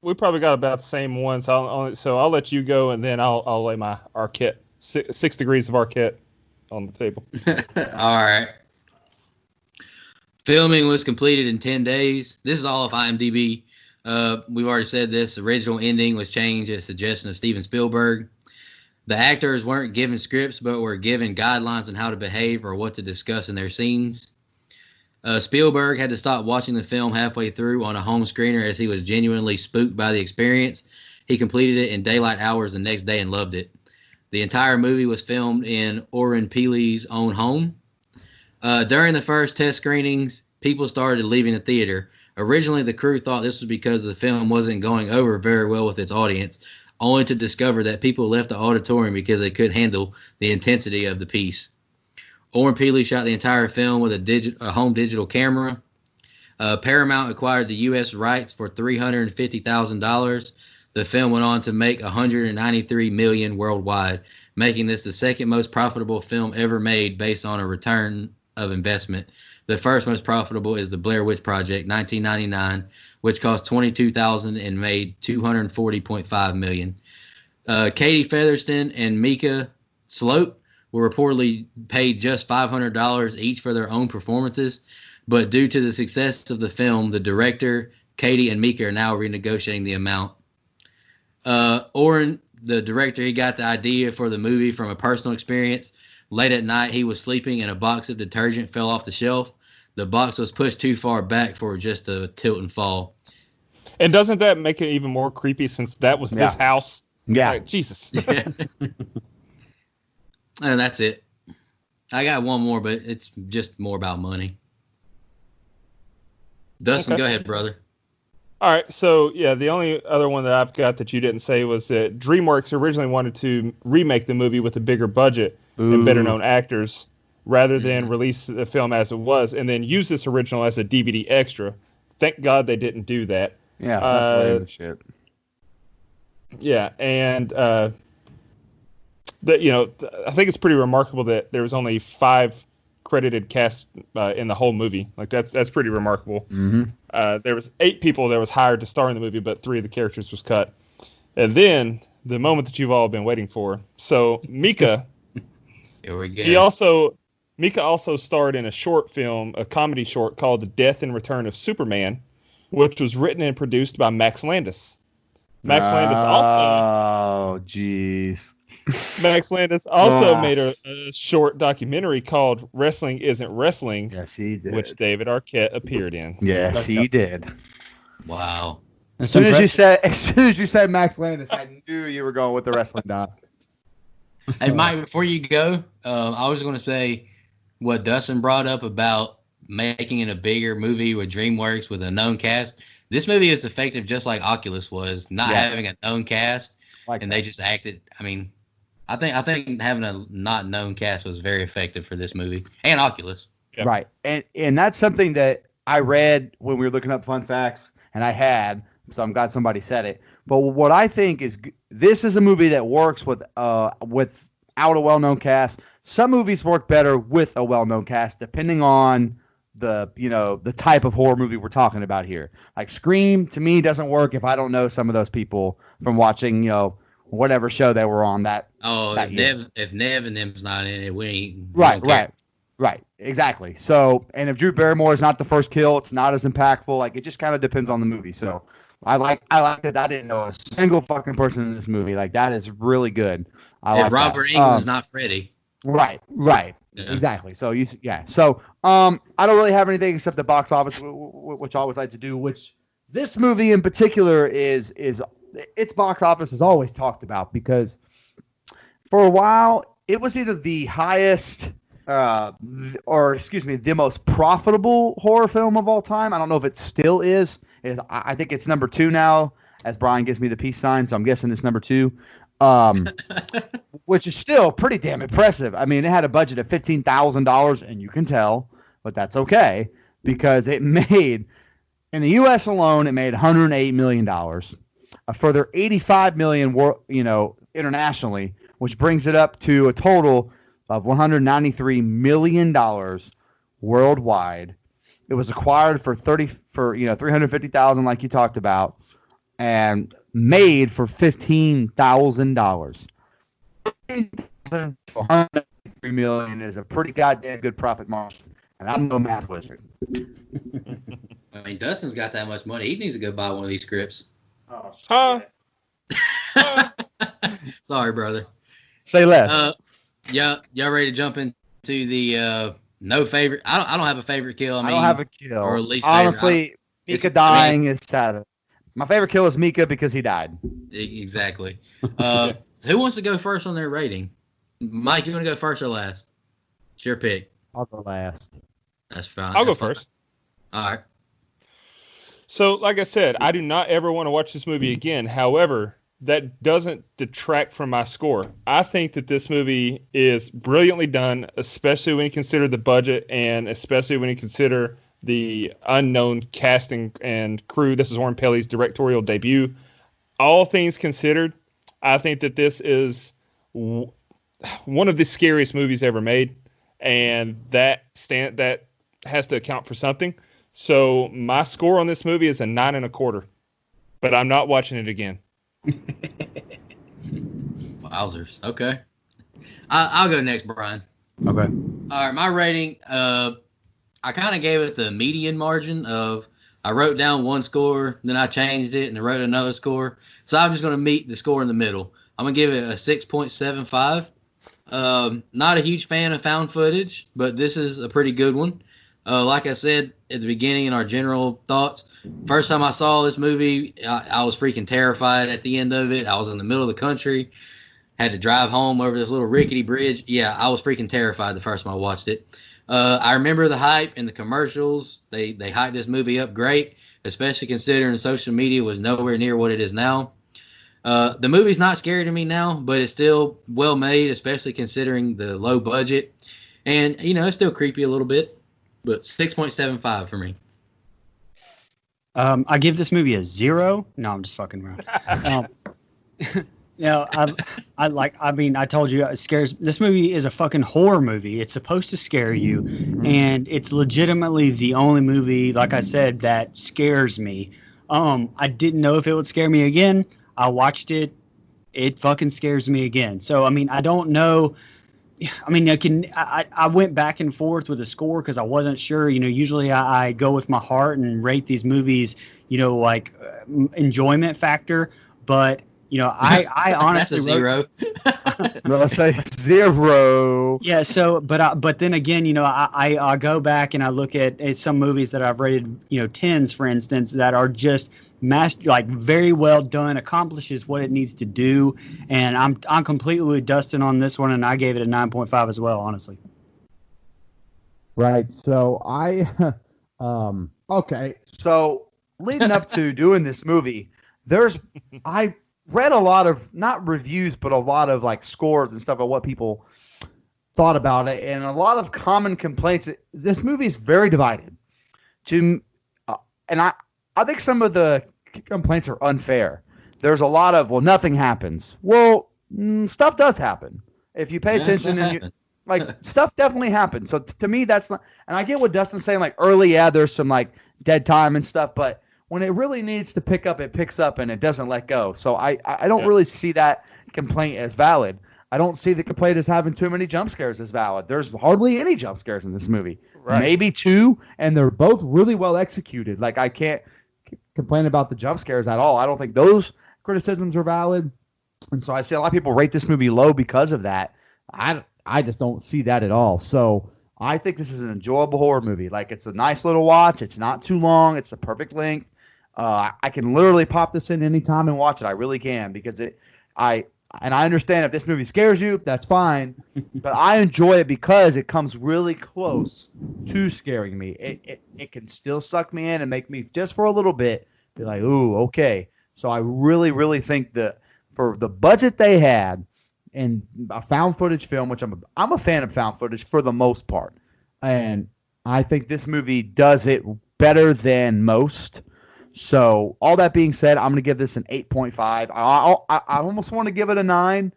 we probably got about the same ones. So I'll let you go, and then I'll lay my Arquette 6 degrees of Arquette on the table. All right. Filming was completed in 10 days. This is all of IMDb. We've already said this. The original ending was changed at the suggestion of Steven Spielberg. The actors weren't given scripts, but were given guidelines on how to behave or what to discuss in their scenes. Spielberg had to stop watching the film halfway through on a home screener as he was genuinely spooked by the experience. He completed it in daylight hours the next day and loved it. The entire movie was filmed in Oren Peely's own home. During the first test screenings, people started leaving the theater. Originally, the crew thought this was because the film wasn't going over very well with its audience, only to discover that people left the auditorium because they couldn't handle the intensity of the piece. Oren Peely shot the entire film with a home digital camera. Paramount acquired the U.S. rights for $350,000. The film went on to make $193 million worldwide, making this the second most profitable film ever made based on a return of investment. The first most profitable is The Blair Witch Project, 1999, which cost $22,000 and made $240.5 million. Katie Featherston and Mika Sloat were reportedly paid just $500 each for their own performances, but due to the success of the film, the director, Katie, and Mika are now renegotiating the amount. Oren, the director, he got the idea for the movie from a personal experience. Late at night, he was sleeping and a box of detergent fell off the shelf. The box was pushed too far back for just to tilt and fall. And doesn't that make it even more creepy since that was this house? Yeah. Like, Jesus. Yeah. And that's it. I got one more, but it's just more about money. Dustin, Go ahead, brother. All right, so yeah, the only other one that I've got that you didn't say was that DreamWorks originally wanted to remake the movie with a bigger budget and better known actors rather than release the film as it was and then use this original as a DVD extra. Thank God they didn't do that. Yeah, that's lame as shit. Yeah, and I think it's pretty remarkable that there was only 5 credited cast in the whole movie. Like that's pretty remarkable. Mm-hmm. There was 8 people that was hired to star in the movie, but 3 of the characters was cut. And then the moment that you've all been waiting for. So Mika, here we go. Mika also starred in a short film, a comedy short called The Death and Return of Superman, which was written and produced by Max Landis. Max Landis also made a short documentary called Wrestling Isn't Wrestling. Yes, he did. Which David Arquette appeared in. Yes, he did. Wow. As soon as you said Max Landis, I knew you were going with the wrestling doc. Hey, Mike, before you go, I was going to say what Dustin brought up about making it a bigger movie with DreamWorks with a known cast. This movie is effective just like Oculus was, not having a known cast, they just acted. I mean, I think having a not known cast was very effective for this movie and Oculus. Yeah. Right, and that's something that I read when we were looking up fun facts, and I had, so I'm glad somebody said it. But what I think is this is a movie that works without a well-known cast. Some movies work better with a well-known cast, depending on the type of horror movie we're talking about here. Like Scream, to me, doesn't work if I don't know some of those people from watching, whatever show they were on that. Oh, that if Nev and them's not in it, we ain't. Right, exactly. So, and if Drew Barrymore is not the first kill, it's not as impactful. Like, it just kind of depends on the movie. So, I like that I didn't know a single fucking person in this movie. Like, that is really good. If Robert Englund's not Freddy. Right. Yeah. Exactly. So So I don't really have anything except the box office, which I always like to do, which This movie in particular is its box office is always talked about because for a while it was either the highest the most profitable horror film of all time. I don't know if it still is. I think it's number 2 now, as Brian gives me the peace sign, so I'm guessing it's number 2. Which is still pretty damn impressive. I mean, it had a budget of $15,000, and you can tell, but that's okay because it made, in the U.S. alone, it made $108 million. A further $85 million, internationally, which brings it up to a total of $193 million worldwide. It was acquired for $350,000, like you talked about, and made for $15,000. $193 million is a pretty goddamn good profit margin, and I'm no math wizard. I mean, Dustin's got that much money. He needs to go buy one of these scripts. Oh, shit. Huh? Sorry, brother. Say less. Y'all ready to jump into the no favorite? I don't have a favorite kill. I don't have a kill. Or least honestly, Mika dying is sad. My favorite kill is Mika because he died. Exactly. So who wants to go first on their rating? Mike, you want to go first or last? It's your pick. I'll go last. That's fine. I'll That's go fine. first. All right. So, like I said, I do not ever want to watch this movie again. However, that doesn't detract from my score. I think that this movie is brilliantly done, especially when you consider the budget and especially when you consider the unknown casting and crew. This is Warren Pelly's directorial debut. All things considered, I think that this is one of the scariest movies ever made, and that has to account for something. So my score on this movie is a 9.25, but I'm not watching it again. Wowzers. Okay. I'll go next, Brian. Okay. All right, my rating, I kind of gave it the median margin of I wrote down one score, then I changed it, and I wrote another score. So I'm just going to meet the score in the middle. I'm going to give it a 6.75. Not a huge fan of found footage, but this is a pretty good one. Like I said at the beginning in our general thoughts, first time I saw this movie, I was freaking terrified at the end of it. I was in the middle of the country, had to drive home over this little rickety bridge. Yeah, I was freaking terrified the first time I watched it. I remember the hype and the commercials. They hyped this movie up great, especially considering social media was nowhere near what it is now. The movie's not scary to me now, but it's still well made, especially considering the low budget. And, it's still creepy a little bit, but 6.75 for me. I give this movie a 0. No, I'm just fucking around. I told you it scares. This movie is a fucking horror movie. It's supposed to scare you, and it's legitimately the only movie, like I said, that scares me. I didn't know if it would scare me again. I watched it. It fucking scares me again. So, I mean, I don't know. I mean, I went back and forth with the score because I wasn't sure. Usually I go with my heart and rate these movies, like enjoyment factor. But, I honestly That's a 0. Let's say 0. Yeah. So, but then again, I go back and I look at some movies that I've rated, 10s, for instance, that are just very well done, accomplishes what it needs to do. And I'm completely with Dustin on this one, and I gave it a 9.5 as well, honestly. Right. So okay. So leading up to doing this movie, I read a lot of, not reviews, but a lot of scores and stuff of what people thought about it, and a lot of common complaints. This movie is very divided. And I think some of the complaints are unfair. There's a lot of, well, nothing happens. Well, stuff does happen if you pay attention, and stuff definitely happens. So to me, that's not. And I get what Dustin's saying. Early, yeah, there's some dead time and stuff, but when it really needs to pick up, it picks up and it doesn't let go. So I don't really see that complaint as valid. I don't see the complaint as having too many jump scares as valid. There's hardly any jump scares in this movie. Right. Maybe 2, and they're both really well executed. I can't complain about the jump scares at all. I don't think those criticisms are valid. And so I see a lot of people rate this movie low because of that. I just don't see that at all. So I think this is an enjoyable horror movie. It's a nice little watch. It's not too long. It's the perfect length. I can literally pop this in anytime and watch it. I really can because I understand if this movie scares you, that's fine, but I enjoy it because it comes really close to scaring me. It can still suck me in and make me just for a little bit be like, ooh, okay. So I really, really think that for the budget they had and a found footage film, which I'm a fan of found footage for the most part, and I think this movie does it better than most. So all that being said, I'm going to give this an 8.5. I almost want to give it a 9,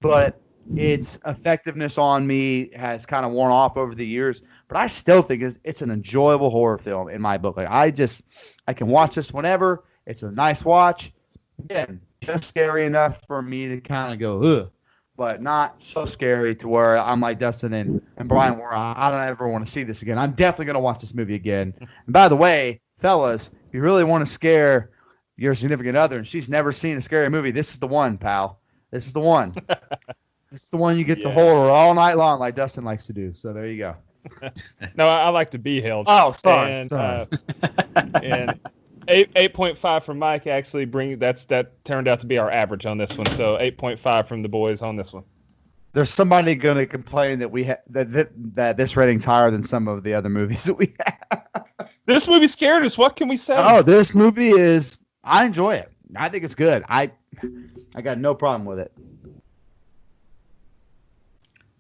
but its effectiveness on me has kind of worn off over the years. But I still think it's an enjoyable horror film in my book. Like I can watch this whenever. It's a nice watch. Again, just scary enough for me to kind of go, ugh, but not so scary to where I'm like Dustin and Brian, where I don't ever want to see this again. I'm definitely going to watch this movie again. And by the way, fellas, if you really want to scare your significant other and she's never seen a scary movie, this is the one, pal. This is the one. This is the one you get the horror all night long like Dustin likes to do. So there you go. No, I like to be held. Oh, sorry. And, sorry. And 8.5 from Mike actually that turned out to be our average on this one. So 8.5 from the boys on this one. There's somebody going to complain that that this rating's higher than some of the other movies that we have. This movie scared us. What can we say? Oh, this movie I enjoy it. I think it's good. I got no problem with it.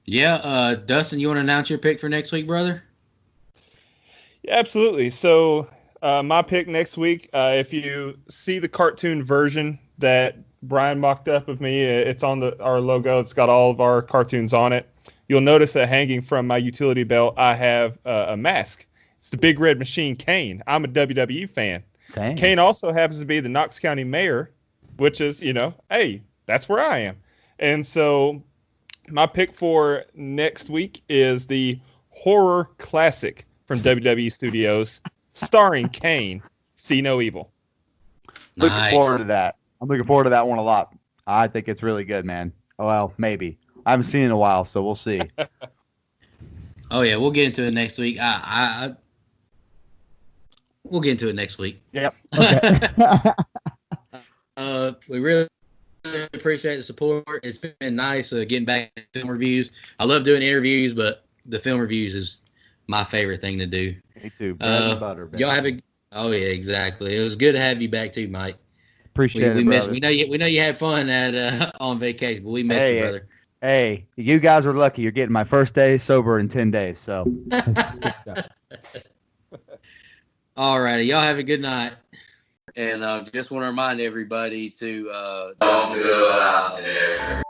Yeah, Dustin, you want to announce your pick for next week, brother? Yeah, absolutely. So my pick next week, if you see the cartoon version that Brian mocked up of me, it's on our logo. It's got all of our cartoons on it. You'll notice that hanging from my utility belt, I have a mask. It's the Big Red Machine Kane. I'm a WWE fan. Same. Kane also happens to be the Knox County mayor, which is, hey, that's where I am. And so my pick for next week is the horror classic from WWE Studios, starring Kane, See No Evil. Looking forward to that. I'm looking forward to that one a lot. I think it's really good, man. Well, maybe. I haven't seen it in a while, so we'll see. Oh yeah, we'll get into it next week. We'll get into it next week. Yep. Okay. We really appreciate the support. It's been nice getting back to film reviews. I love doing interviews, but the film reviews is my favorite thing to do. Me too. Bread and butter. Baby. Y'all have a. Oh yeah, exactly. It was good to have you back too, Mike. Appreciate it, brother. We know you had fun at on vacation, but we missed you, brother. Hey, you guys are lucky. You're getting my first day sober in 10 days, so that's good stuff. All righty, y'all have a good night. And just want to remind everybody to don't go out there.